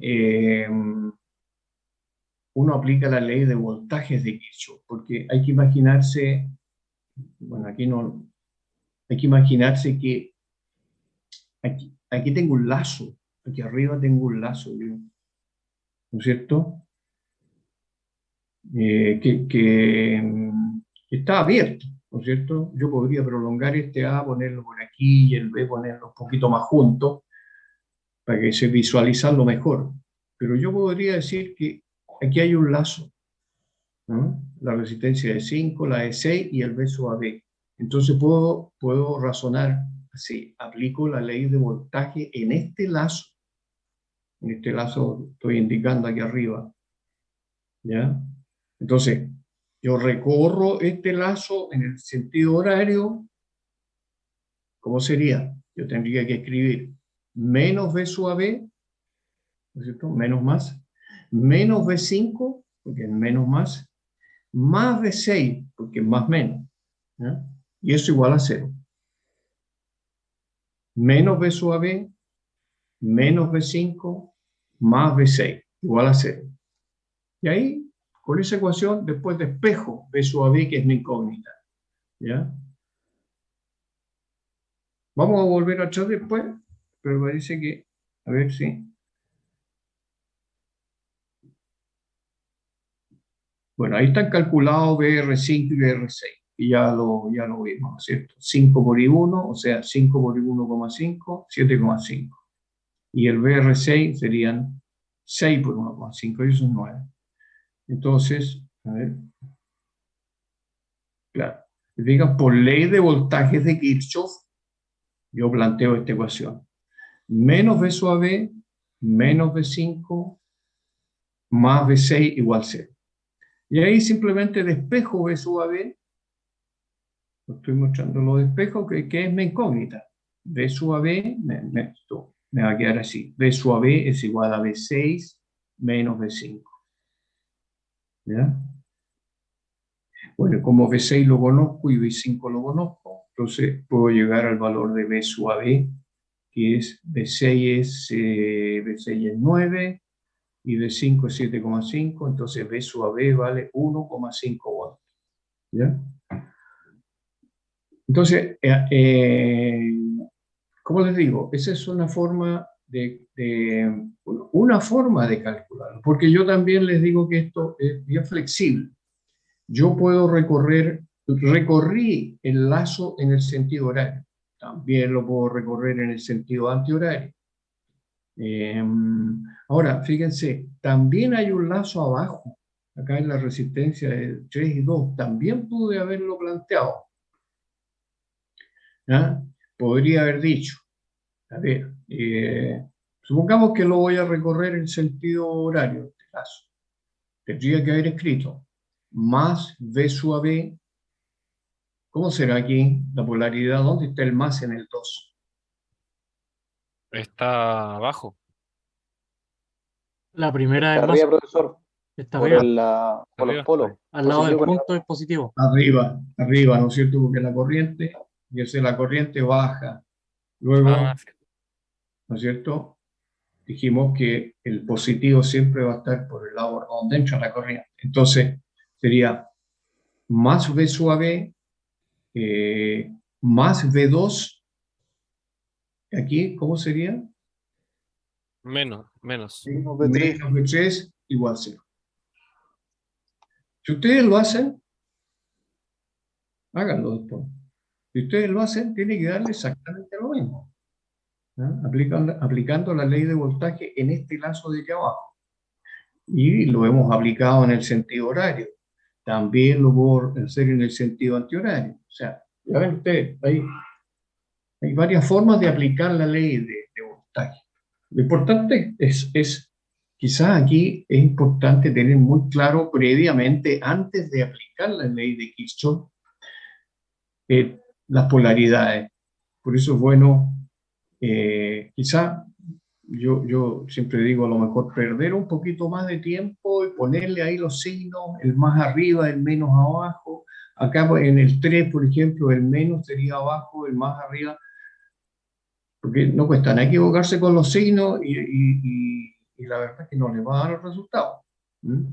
uno aplica la ley de voltajes de Kirchhoff, porque hay que imaginarse, bueno, aquí no, hay que imaginarse que aquí tengo un lazo, aquí arriba tengo un lazo, ¿no es cierto? Que está abierto, ¿no es cierto? Yo podría prolongar este A, ponerlo por aquí y el B ponerlo un poquito más junto para que se visualizarlo mejor. Pero yo podría decir que aquí hay un lazo, ¿no? La resistencia de 5, la de 6 y el B sub a B. Entonces puedo razonar así, aplico la ley de voltaje en este lazo. En este lazo estoy indicando aquí arriba, ¿ya? Entonces, yo recorro este lazo en el sentido horario. ¿Cómo sería? Yo tendría que escribir menos B sub a B, ¿no es cierto? Menos más, menos B5, porque es menos más B6, porque es más menos, ¿ya? Y eso igual a 0. Menos B sub a B, menos B5, más B6, igual a 0. Y ahí, con esa ecuación, después despejo B sub a B, que es mi incógnita, ¿ya? Vamos a volver atrás después, pero parece que, a ver si... Bueno, ahí están calculados BR5 y BR6, y ya lo vimos, ¿no es cierto? 5 por I1, o sea, 5 por I1,5, 7,5. Y el BR6 serían 6 por 1,5, y eso es 9. Entonces, a ver, claro, digan, por ley de voltajes de Kirchhoff, yo planteo esta ecuación. Menos B sub a B, menos B5, más B6 igual 0. Y ahí simplemente despejo B sub a B, lo estoy mostrando los despejos, que es mi incógnita. B sub a B me va a quedar así. B sub a B es igual a B6 menos B5. ¿Ya? Bueno, como B6 lo conozco y B5 lo conozco, entonces puedo llegar al valor de B sub a B, que es B6 es 9 y B5 es 7,5, entonces B sub a B vale 1,5 voltios. ¿Ya? Entonces, como les digo, esa es una forma una forma de calcularlo, porque yo también les digo que esto es bien flexible. Yo puedo recorrí el lazo en el sentido horario, también lo puedo recorrer en el sentido antihorario. Ahora, fíjense, también hay un lazo abajo, acá en la resistencia de 3 y 2, también pude haberlo planteado. ¿Ya? Podría haber dicho, a ver, supongamos que lo voy a recorrer en sentido horario, en este caso. Tendría que haber escrito más V sub a B. ¿Cómo será aquí la polaridad? ¿Dónde está el más en el 2? Está abajo. La primera Está es más, arriba, profesor, está por, arriba, por los Arriba. polos. al lado del Positivo con punto es positivo. Arriba, ¿no es cierto? Porque la corriente, y esa es la corriente baja. Luego, Sí. ¿no es cierto? Dijimos que el positivo siempre va a estar por el lado donde entra la corriente. Entonces, sería más V sub a B, más V2. Aquí, ¿cómo sería? Menos. menos V3. Menos V3 igual 0. Si ustedes lo hacen, háganlo después. Si ustedes lo hacen, tienen que darle exactamente lo mismo. ¿Ah? Aplicando la ley de voltaje en este lazo de aquí abajo. Y lo hemos aplicado en el sentido horario. También lo puedo hacer en el sentido antihorario. O sea, ya ven ustedes, hay varias formas de aplicar la ley de voltaje. Lo importante es, quizás aquí es importante tener muy claro previamente, antes de aplicar la ley de Kirchhoff, las polaridades. Por eso es bueno, quizá yo siempre digo, a lo mejor perder un poquito más de tiempo y ponerle ahí los signos, el más arriba, el menos abajo. Acá en el 3, por ejemplo, el menos sería abajo, el más arriba, porque no cuesta nada equivocarse con los signos y la verdad es que no le va a dar el resultado. ¿Mm?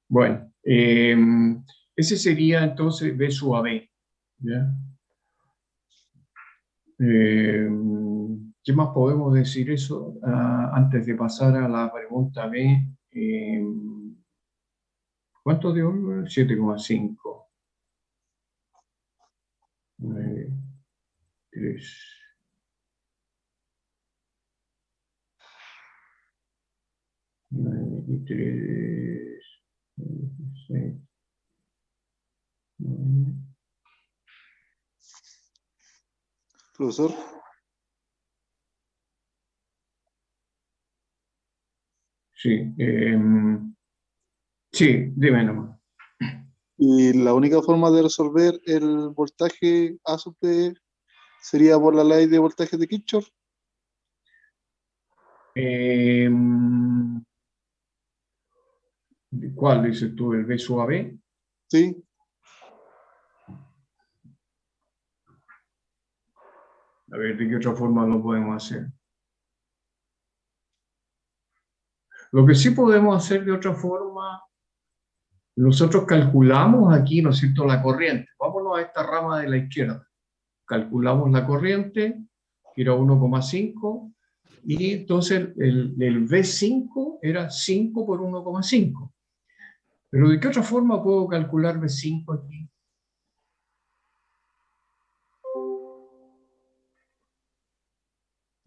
Bueno, ese sería entonces B sub a B. ¿Ya? ¿Qué más podemos decir eso? Antes de pasar a la pregunta B, ¿cuánto dio? 7,5. 3. 9 y 3. 6. Profesor, Sí, sí, dime nomás. y la única forma de resolver el voltaje A sub P sería por la ley de voltaje de Kirchhoff. ¿Cuál dices tú? ¿El B sub a B? Sí, A ver, ¿de qué otra forma lo podemos hacer? Lo que sí podemos hacer de otra forma, nosotros calculamos aquí, ¿no es cierto?, la corriente. Vámonos a esta rama de la izquierda. Calculamos la corriente, que era 1,5, y entonces el V5 era 5 por 1,5. Pero ¿de qué otra forma puedo calcular V5 aquí?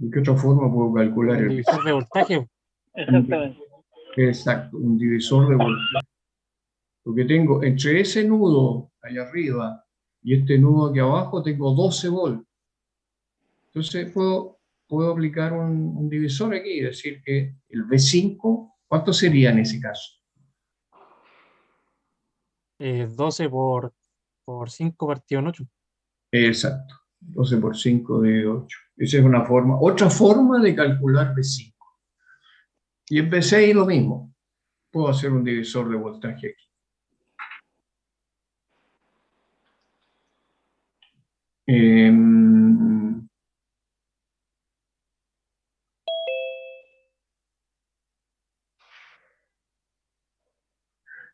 ¿De qué otra forma puedo calcular Un el divisor de voltaje. Exactamente. Exacto, un divisor de voltaje. Porque tengo entre ese nudo allá arriba y este nudo aquí abajo, tengo 12 volts. Entonces puedo aplicar un divisor aquí y decir que el V5, ¿cuánto sería en ese caso? 12 por 5 partido en 8. Exacto, 12 por 5 de 8. Esa es una forma, otra forma de calcular V5. Y en V6 lo mismo. Puedo hacer un divisor de voltaje aquí.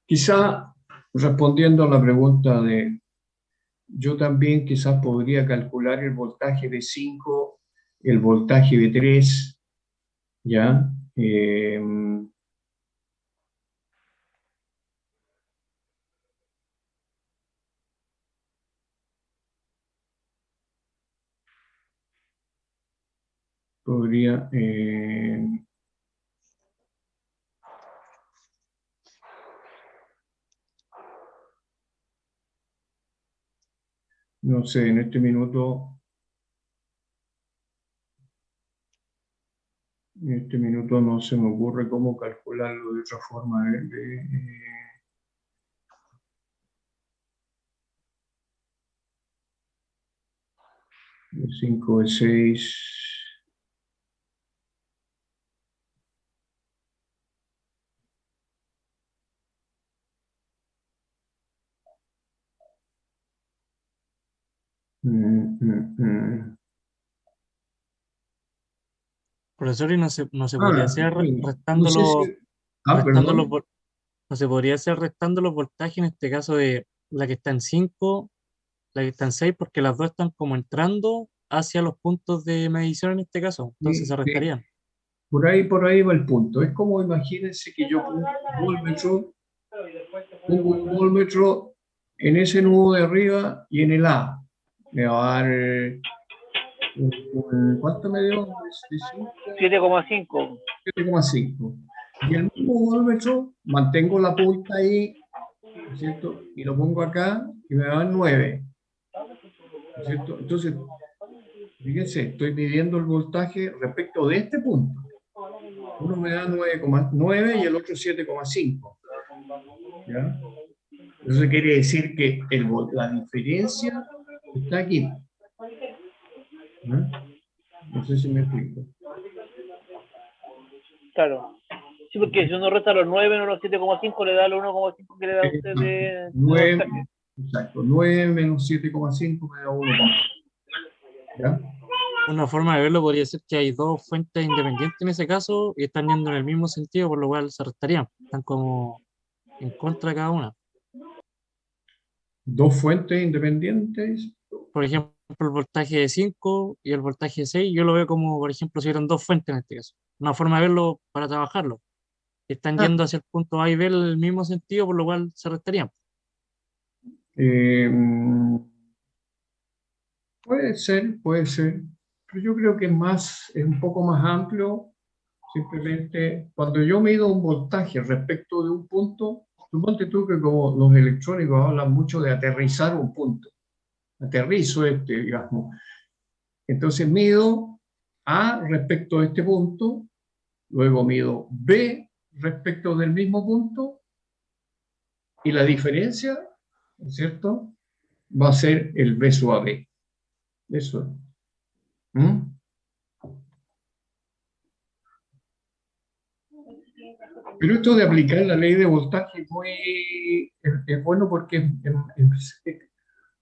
Quizá respondiendo a la pregunta de, yo también quizás podría calcular el voltaje de 5, el voltaje de 3, ¿ya? Podría, No sé, en este minuto no se me ocurre cómo calcularlo de otra forma. De 5 de 6. Profesor, y no se podría Ah, hacer bueno, no restando sé si... restando perdón. no se podría hacer restando los voltajes en este caso de la que está en 5, la que está en 6, porque las dos están como entrando hacia los puntos de medición en este caso, entonces se Sí, sí. restarían. Por ahí va el punto. Es como imagínense que yo pongo un voltmetro en ese nudo de arriba y en el A. Me va a dar, ¿cuánto me dio? De 5, 7,5. 7,5. Y el mismo voltmetro, mantengo la punta ahí, ¿no es cierto? Y lo pongo acá y me da 9, ¿no es cierto? Entonces, fíjense, estoy midiendo el voltaje respecto de este punto. Uno me da 9,9 y el otro 7,5. ¿Ya? Eso quiere decir que la diferencia está aquí. ¿No? No sé si me explico. Claro. Sí, porque si uno resta los 9 menos los 7,5 le da los 1,5 que le da a usted de 9, voltaje. exacto, 9 menos 7,5 me da 1,5. ¿Ya? Una forma de verlo podría ser que hay dos fuentes independientes en ese caso y están yendo en el mismo sentido, por lo cual se restarían. Están como en contra de cada una. Dos fuentes independientes. Por ejemplo, el voltaje de 5 y el voltaje de 6, yo lo veo como, por ejemplo, si hubieran dos fuentes en este caso. Una forma de verlo para trabajarlo. Están Ah, yendo hacia el punto A y B en el mismo sentido, por lo cual se restarían. eh, puede ser, puede ser. Pero yo creo que es un poco más amplio. Simplemente, cuando yo mido un voltaje respecto de un punto, suponte tú que como los electrónicos hablan mucho de aterrizar un punto. Aterrizo digamos. Entonces mido A respecto de este punto, luego mido B respecto del mismo punto y la diferencia, ¿no es cierto? Va a ser el B sub B. Eso. ¿Mm? Pero esto de aplicar la ley de voltaje es bueno porque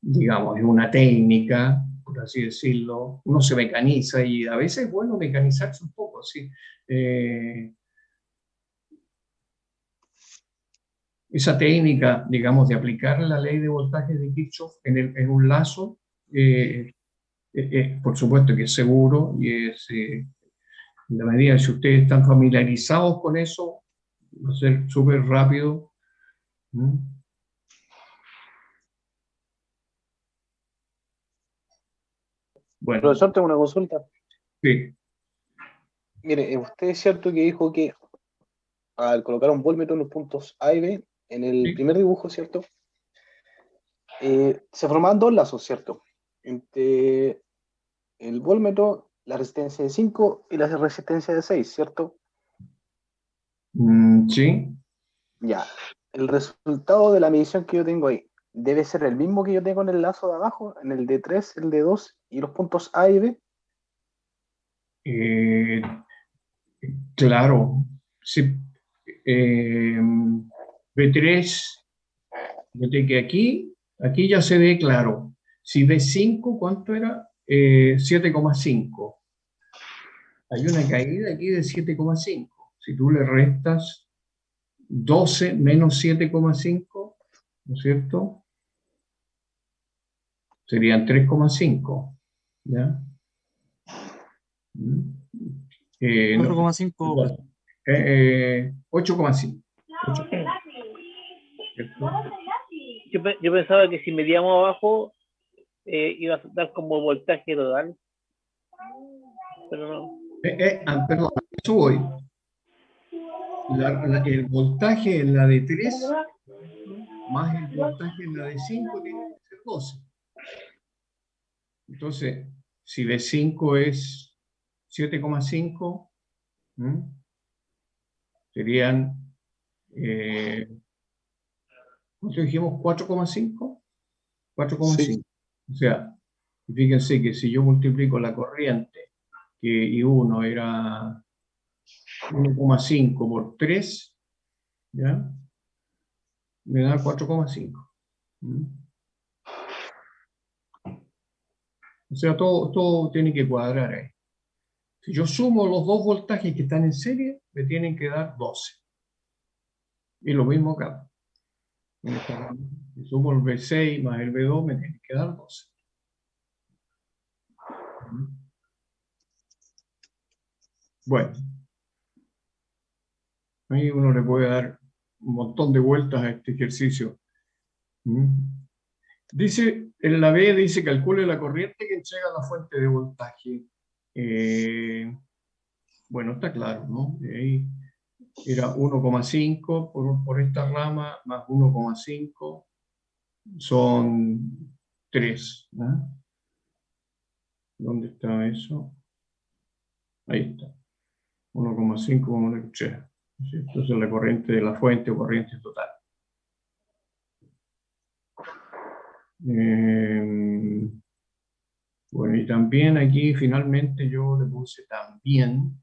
digamos, es una técnica, por así decirlo, uno se mecaniza y a veces es bueno mecanizarse un poco, ¿sí? Eh, esa técnica, digamos, de aplicar la ley de voltaje de Kirchhoff en un lazo, por supuesto que es seguro y en la medida si ustedes están familiarizados con eso, va a ser súper rápido. ¿Mm? Bueno, Profesor, tengo una consulta. sí, Mire, usted es cierto que dijo que al colocar un voltmetro en los puntos A y B, en el sí. primer dibujo, ¿cierto? Se formaban dos lazos, ¿cierto? Entre el voltmetro, la resistencia de 5 y la resistencia de 6, ¿cierto? Sí. Ya. El resultado de la medición que yo tengo ahí debe ser el mismo que yo tengo en el lazo de abajo, en el de 3, el de 2 y los puntos A y B. Eh, claro, sí. B3, fíjate que aquí ya se ve claro. Si B5, ¿cuánto era? 7,5. Hay una caída aquí de 7,5. Si tú le restas 12 menos 7,5, ¿no es cierto? Serían 3,5. ¿Ya? Mm. No, 4,5, perdón. 8,5. ¿Cierto? Yo pensaba que si medíamos abajo iba a dar como voltaje total, pero no. Perdón, a eso voy. El voltaje en la de 3 más el voltaje en la de 5 tiene que ser 12. Entonces, si B5 es 7,5, serían, ¿cuánto dijimos? 4,5. 4,5. Sí. O sea, fíjense que si yo multiplico la corriente, que I1 era 1,5 por 3, ¿ya? Me da 4,5. O sea, todo tiene que cuadrar ahí. Si yo sumo los dos voltajes que están en serie, me tienen que dar 12. Y lo mismo acá. Si sumo el B6 más el B2, me tienen que dar 12. Bueno. Ahí uno le puede dar un montón de vueltas a este ejercicio. Dice, en la B dice, calcule la corriente que entrega la fuente de voltaje. Bueno, está claro, ¿no? Ahí era 1,5 por esta rama, más 1,5 son 3. ¿No? ¿Dónde está eso? Ahí está. 1,5 como 3. Entonces la corriente de la fuente o corriente total. Bueno, y también aquí finalmente yo le puse también,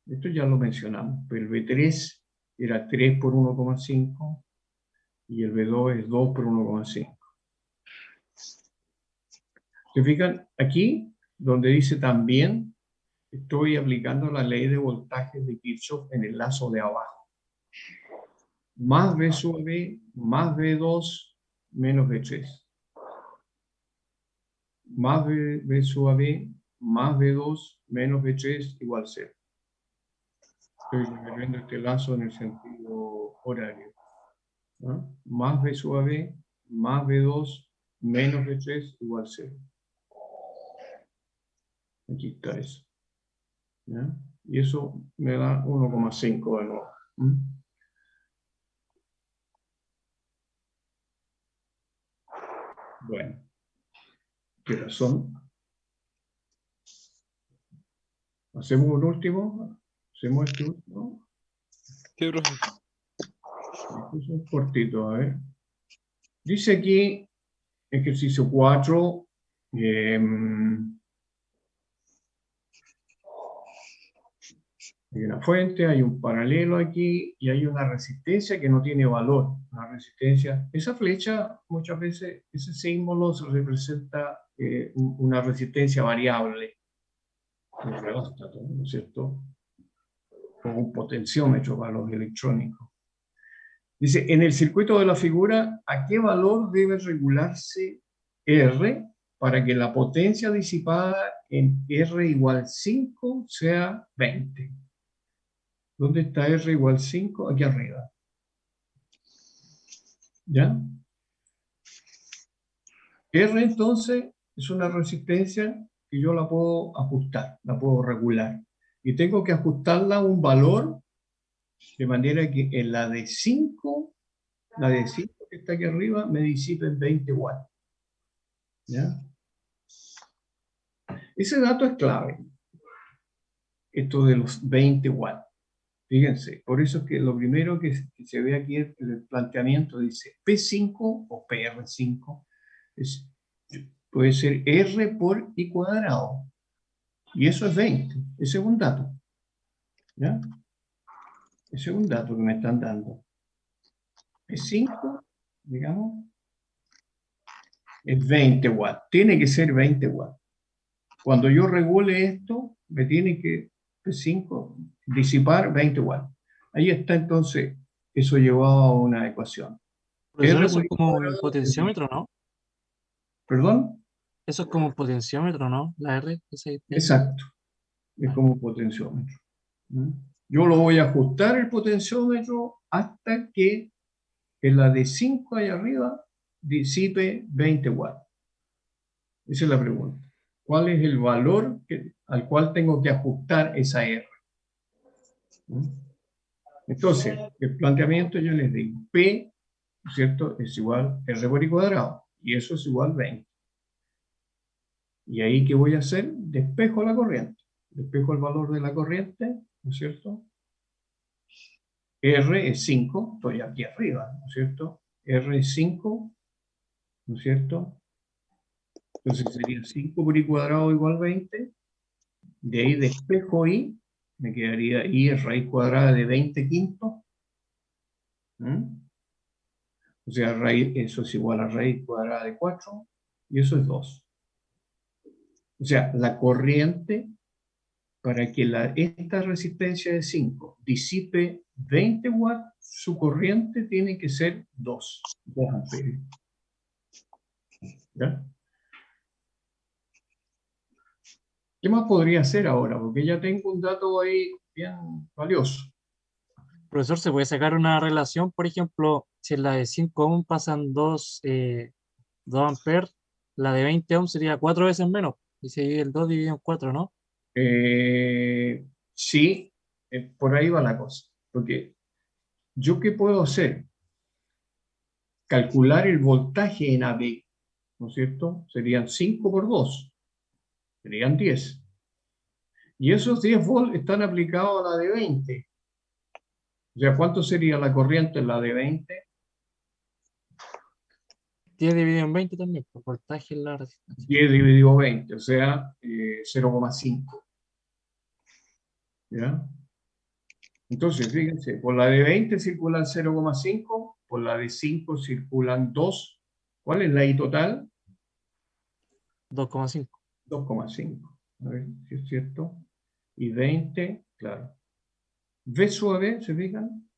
esto ya lo mencionamos, pero el B3 era 3 por 1,5 y el B2 es 2 por 1,5. ¿Se fijan? Aquí, donde dice también, estoy aplicando la ley de voltaje de Kirchhoff en el lazo de abajo. Más B sub B, más B2, menos B3. Más B sub B, más B2, menos B3, igual 0. Estoy escribiendo este lazo en el sentido horario. ¿No? Más B sub B, más B2, menos B3, igual 0. Aquí está eso. ¿Ya? Y eso me da 1,5 de nuevo. Bueno, ¿qué razón? ¿Hacemos un último? ¿Hacemos este último? Sí, profe. Es un cortito, a ver. Dice aquí, ejercicio 4, hay una fuente, hay un paralelo aquí y hay una resistencia que no tiene valor. Una resistencia, esa flecha muchas veces, ese símbolo se representa una resistencia variable. Un reóstato, ¿no es cierto? O un potenciómetro para los electrónicos. Dice, en el circuito de la figura, ¿a qué valor debe regularse R para que la potencia disipada en R igual 5 sea 20? ¿Dónde está R igual 5? Aquí arriba. ¿Ya? R entonces es una resistencia que yo la puedo ajustar, la puedo regular. Y tengo que ajustarla a un valor de manera que en la de 5, la de 5 que está aquí arriba, me disipen 20 watts. ¿Ya? Ese dato es clave. Esto de los 20 watts. Fíjense, por eso es que lo primero que se ve aquí en el planteamiento dice P5 o PR5 puede ser R por I cuadrado. Y eso es 20. Ese es un dato. ¿Ya? Ese es un dato que me están dando. P5, digamos, es 20 watts. Tiene que ser 20 watts. Cuando yo regule esto, me tiene que P5 disipar 20 watts. Ahí está entonces, eso llevado a una ecuación. Profesor, R eso por es I como un cuadrado, potenciómetro, ¿no? ¿Perdón? Eso es como un potenciómetro, ¿no? La R. Exacto. Es como un potenciómetro. Yo lo voy a ajustar el potenciómetro hasta que en la de 5 ahí arriba disipe 20 watts. Esa es la pregunta. ¿Cuál es el valor al cual tengo que ajustar esa R? Entonces, el planteamiento yo les digo, P, ¿cierto? Es igual a R por I cuadrado. Y eso es igual a 20. Y ahí, ¿qué voy a hacer? Despejo la corriente. Despejo el valor de la corriente, ¿no es cierto? R es 5, estoy aquí arriba, ¿no es cierto? R es 5, ¿no es cierto? Entonces sería 5 por I cuadrado igual 20. De ahí despejo I, me quedaría I es raíz cuadrada de 20 quintos. O sea, eso es igual a raíz cuadrada de 4, y eso es 2. O sea, la corriente, para que esta resistencia de 5 disipe 20 watts, su corriente tiene que ser 2 amperios. ¿Ya? ¿Qué más podría hacer ahora? Porque ya tengo un dato ahí bien valioso. Profesor, ¿se puede sacar una relación? Por ejemplo, si en la de 5 ohm pasan 2 amperes, la de 20 ohm sería 4 veces menos. Y se divide el 2 dividido en 4, ¿no? Sí, por ahí va la cosa. Porque ¿yo qué puedo hacer? Calcular el voltaje en AB, ¿no es cierto? Serían 5 por 2, serían 10. Y esos 10 volts están aplicados a la de 20. O sea, ¿cuánto sería la corriente en la de 20? 10 dividido en 20 también, por voltaje en la resistencia. 10 dividido 20, o sea, 0,5. ¿Ya? Entonces, fíjense, por la de 20 circulan 0,5, por la de 5 circulan 2. ¿Cuál es la I total? 2,5. 2,5. A ver si es cierto. Y 20, claro. V sub a V, ¿se fijan?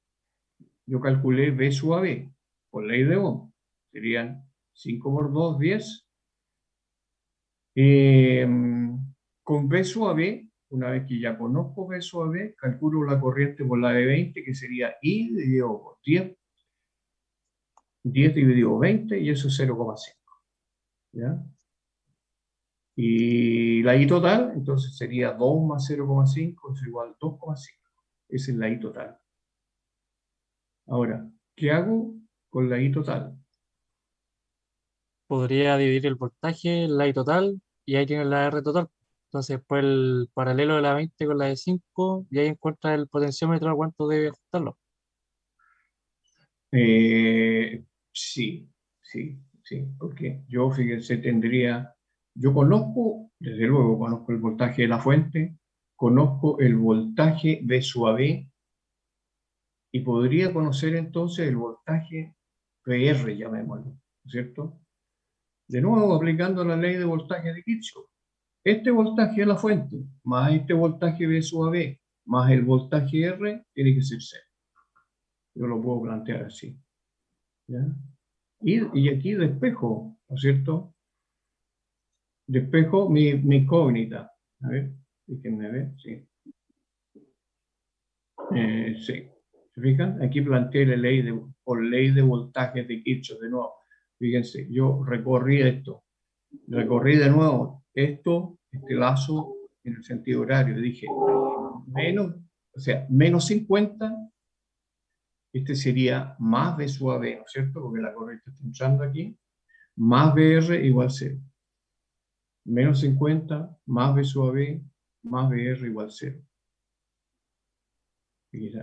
Yo calculé V sub a V por ley de Ohm. Serían 5 por 2, 10. Con V sub a V, una vez que ya conozco V sub a V, calculo la corriente por la de 20, que sería I dividido por 10. 10 dividido 20, y eso es 0,5. ¿Ya? Y la I total, entonces sería 2 más 0,5 es igual a 2,5. Esa es la I total. Ahora, ¿qué hago con la I total? Podría dividir el voltaje, la I total, y ahí tiene la R total. Entonces, después el paralelo de la 20 con la de 5, y ahí encuentra el potenciómetro a cuánto debe ajustarlo. Sí, sí, porque yo, fíjense, yo conozco, desde luego, conozco el voltaje de la fuente, conozco el voltaje de su AB, y podría conocer entonces el voltaje PR, llamémoslo, ¿no es cierto? De nuevo, aplicando la ley de voltaje de Kirchhoff. Este voltaje de la fuente, más este voltaje V sub AB, más el voltaje R, tiene que ser 0. Yo lo puedo plantear así. ¿Ya? Y aquí despejo, ¿no es cierto? Despejo mi incógnita. A ver, déjenme ver, sí. Sí. ¿Se fijan? Aquí planteé por ley de voltaje de Kirchhoff de nuevo. Fíjense, yo recorrí esto. Recorrí de nuevo este lazo en el sentido horario. Dije, menos 50, este sería más V sub AB, ¿no es cierto? Porque la corriente está entrando aquí, más VR igual 0. Menos 50 más V sub AB más VR igual 0.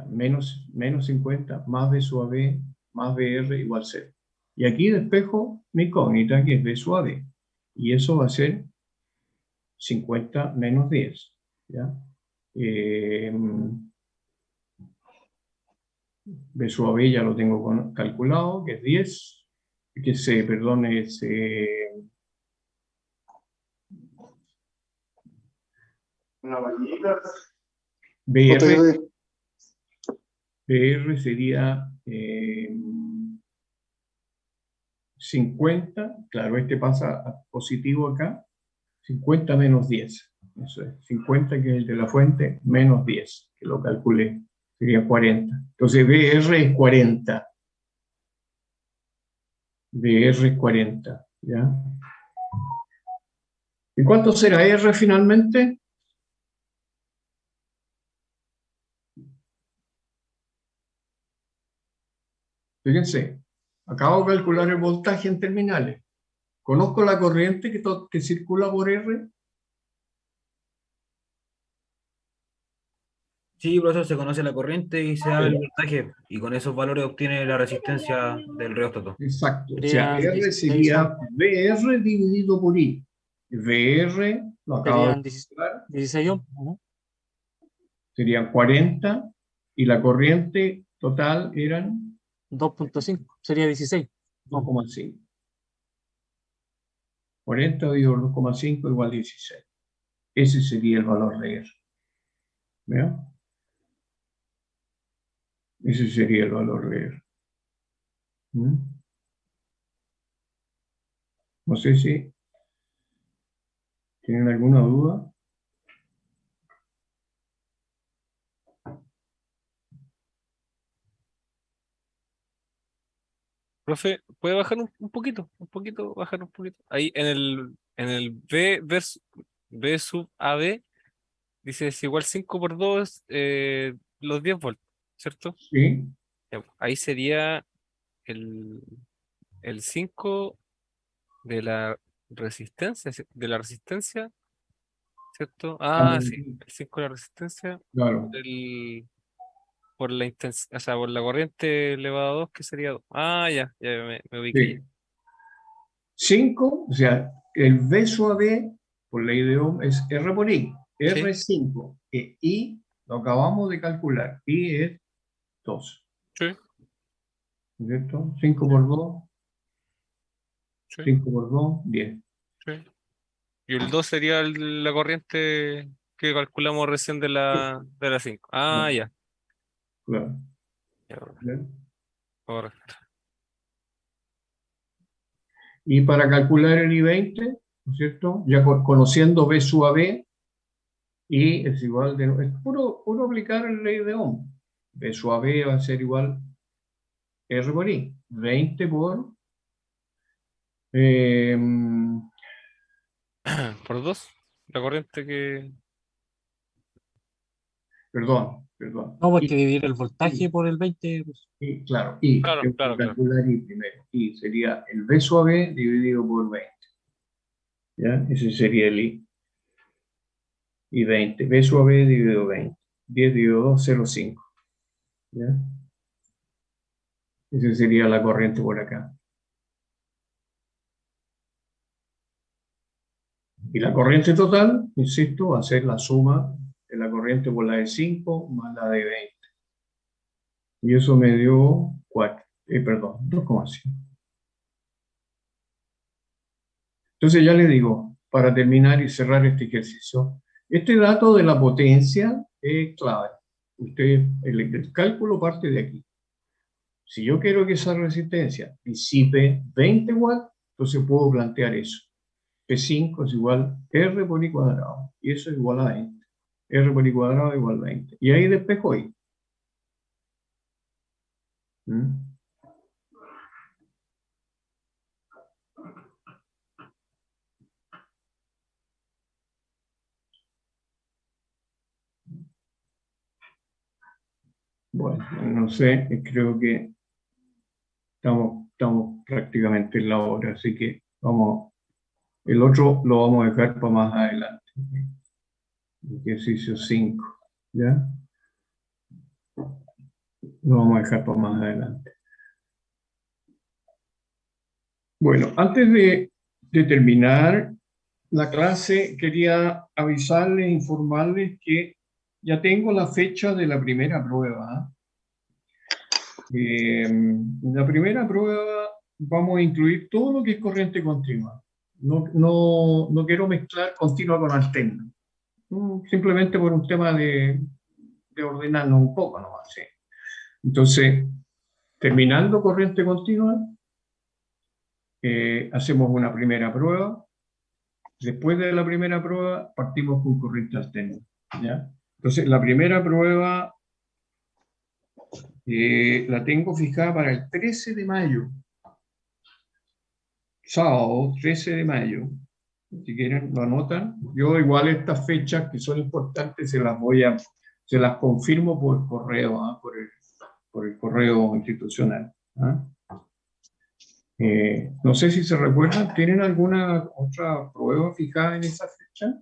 Menos 50 más V sub AB más VR igual 0. Y aquí despejo mi incógnita, que es V sub AB. Y eso va a ser 50 menos 10. ¿Ya? V sub AB ya lo tengo calculado, que es 10. Perdón, es... Una vaquita. BR sería 50, claro, este pasa a positivo acá, 50 menos 10. Eso es, 50 que es el de la fuente, menos 10, que lo calculé, sería 40. Entonces BR es 40. BR es 40, ¿ya? ¿Y cuánto será R finalmente? Fíjense, acabo de calcular el voltaje en terminales. ¿Conozco la corriente que circula por R? Sí, profesor, se conoce la corriente y se da el voltaje, y con esos valores obtiene la resistencia del reóstato. Exacto. O sea, Serían R 16 sería ohms. VR dividido por I. VR, lo acabo de Serían calcular, 16 ohms, ¿no? serían 40 y la corriente total eran 2.5, sería 16. 2,5. 40 dividido por 2,5 igual 16. Ese sería el valor de R. ¿Vean? Ese sería el valor de R. ¿Mm? No sé si tienen alguna duda. Profe, ¿puede bajar un poquito? Un poquito, bajar un poquito. Ahí en el B sub AB dice es igual 5 por 2 los 10 volts, ¿cierto? ¿Sí? Ya, pues, ahí sería el, el 5 de la resistencia, ¿cierto? Ah, sí, el 5 de la resistencia Claro. por la o sea, por la corriente elevado a 2, que sería 2. Ah, ya me ubiqué. Sí. 5, o sea, el V suave por ley de Ohm es R por I. Sí, R5. I lo acabamos de calcular. I es 2. sí, ¿Cierto? 5 por 2, sí, 5 por 2, 10. sí. Y el 2 sería la corriente que calculamos recién de la 5. Ah, ya. Claro. Ya, ¿Bien? correcto. Y para calcular el I20, ¿no es cierto? Ya conociendo V sub a B, I es igual de... Es puro aplicar la ley de Ohm. V sub a B va a ser igual R por I. 20 por... eh, Por 2, la corriente que... perdón. No, porque I, dividir el voltaje por el 20, pues, claro, Claro, tengo que claro, claro. calcular I primero. I sería el V sub a B dividido por 20. ¿Ya? Ese sería el I. Y 20. V sub a B dividido 20. 10 dividido 2, 0,5. ¿Ya? Esa sería la corriente por acá. Y la corriente total, insisto, va a ser la suma de la corriente por la de 5 más la de 20. Y eso me dio 2,5. Entonces ya les digo, para terminar y cerrar este ejercicio, este dato de la potencia es clave. El cálculo parte de aquí. Si yo quiero que esa resistencia disipe 20 watts, entonces puedo plantear eso. P5 es igual R por I cuadrado. Y eso es igual a 20. R por I cuadrado igual a 20. Y ahí despejo I. ¿Mm? Bueno, no sé, creo que estamos prácticamente en la hora, así que el otro lo vamos a dejar para más adelante. Ejercicio 5, ¿ya? Lo vamos a dejar para más adelante. Bueno, antes de terminar la clase, quería avisarles, informarles que ya tengo la fecha de la primera prueba. En la primera prueba vamos a incluir todo lo que es corriente continua. No quiero mezclar continua con alterna. Simplemente por un tema de ordenarnos un poco nomás. ¿Sí? Entonces, terminando corriente continua, hacemos una primera prueba. Después de la primera prueba, partimos con corriente alterna. ¿Ya? Entonces, la primera prueba la tengo fijada para el 13 de mayo. Sábado, 13 de mayo. Si quieren, lo anotan. Yo igual estas fechas que son importantes se las confirmo por correo, por el correo institucional. No sé si se recuerdan, ¿tienen alguna otra prueba fijada en esa fecha?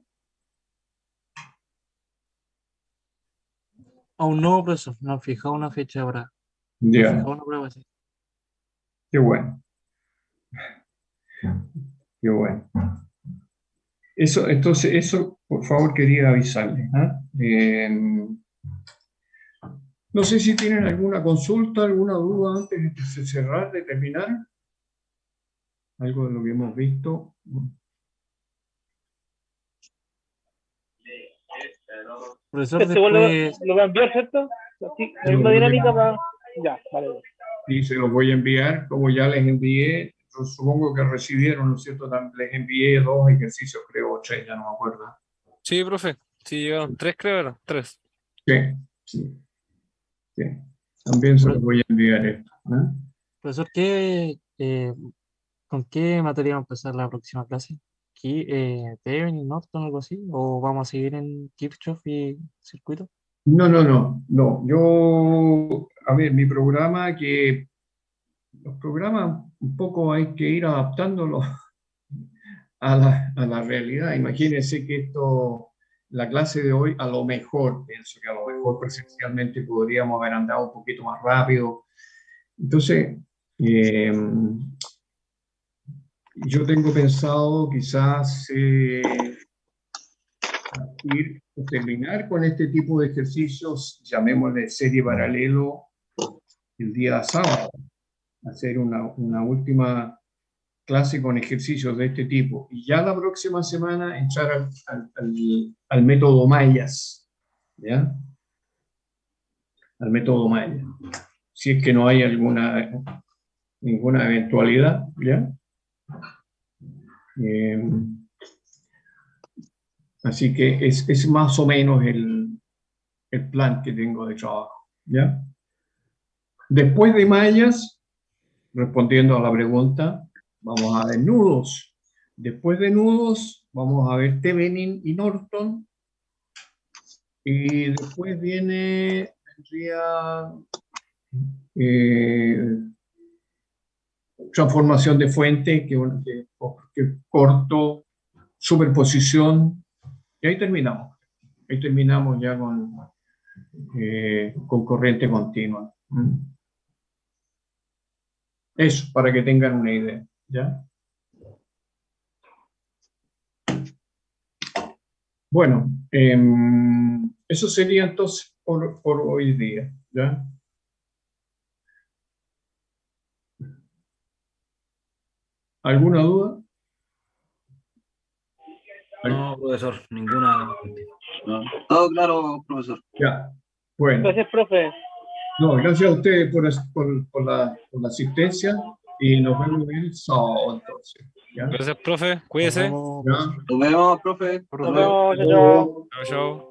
Aún no, profesor, no han fijado una fecha ahora. No han Ya, fijado una prueba así. qué bueno, qué bueno. Eso, entonces, eso, por favor, quería avisarles, ¿ah? No sé si tienen alguna consulta, alguna duda antes de cerrar, de terminar. Algo de lo que hemos visto. Profesor, Este igual lo después, voy a enviar, ¿cierto? Así, la misma dinámica para... Ya, vale. Y se los voy a enviar, como ya les envié. Yo supongo que recibieron, ¿no es cierto? Les envié 2 ejercicios, creo, o 3, ya no me acuerdo. Sí, profe. Sí, llegaron 3, creo, eran 3. Sí, sí, sí. También se los voy a enviar esto, ¿eh? profesor, ¿con qué materia vamos a empezar la próxima clase? ¿Aquí, Thevenin y Norton, algo así? ¿O vamos a seguir en Kirchhoff y circuito? No, no, no, no. Yo, a ver, mi programa, que los programas un poco hay que ir adaptándolos a la realidad. Imagínense que esto, la clase de hoy, a lo mejor, pienso que a lo mejor presencialmente podríamos haber andado un poquito más rápido. Entonces, yo tengo pensado quizás terminar con este tipo de ejercicios, llamémosle serie paralelo, el día sábado, hacer una última clase con ejercicios de este tipo. Y ya la próxima semana entrar al método Mayas, ¿ya? Al método Maya. Si es que no hay ninguna eventualidad, ¿ya? Así que es más o menos el plan que tengo de trabajo, ¿ya? Después de Mayas, respondiendo a la pregunta, vamos a ver nudos. Después de nudos, vamos a ver Thevenin y Norton. Y después vendría transformación de fuente, que es corto, superposición. Y ahí terminamos. Ahí terminamos ya con corriente continua. Eso, para que tengan una idea, ¿ya? Bueno, eso sería entonces por hoy día, ¿ya? ¿Alguna duda? No, profesor, ninguna. No, todo claro, profesor. Ya, bueno. Gracias, profe. No, gracias a ustedes por la asistencia y nos vemos el sábado entonces, ¿ya? Gracias, profe. Cuídese. ¿Ya? Nos vemos, profe. Nos vemos, chao, chao. Chao, chao.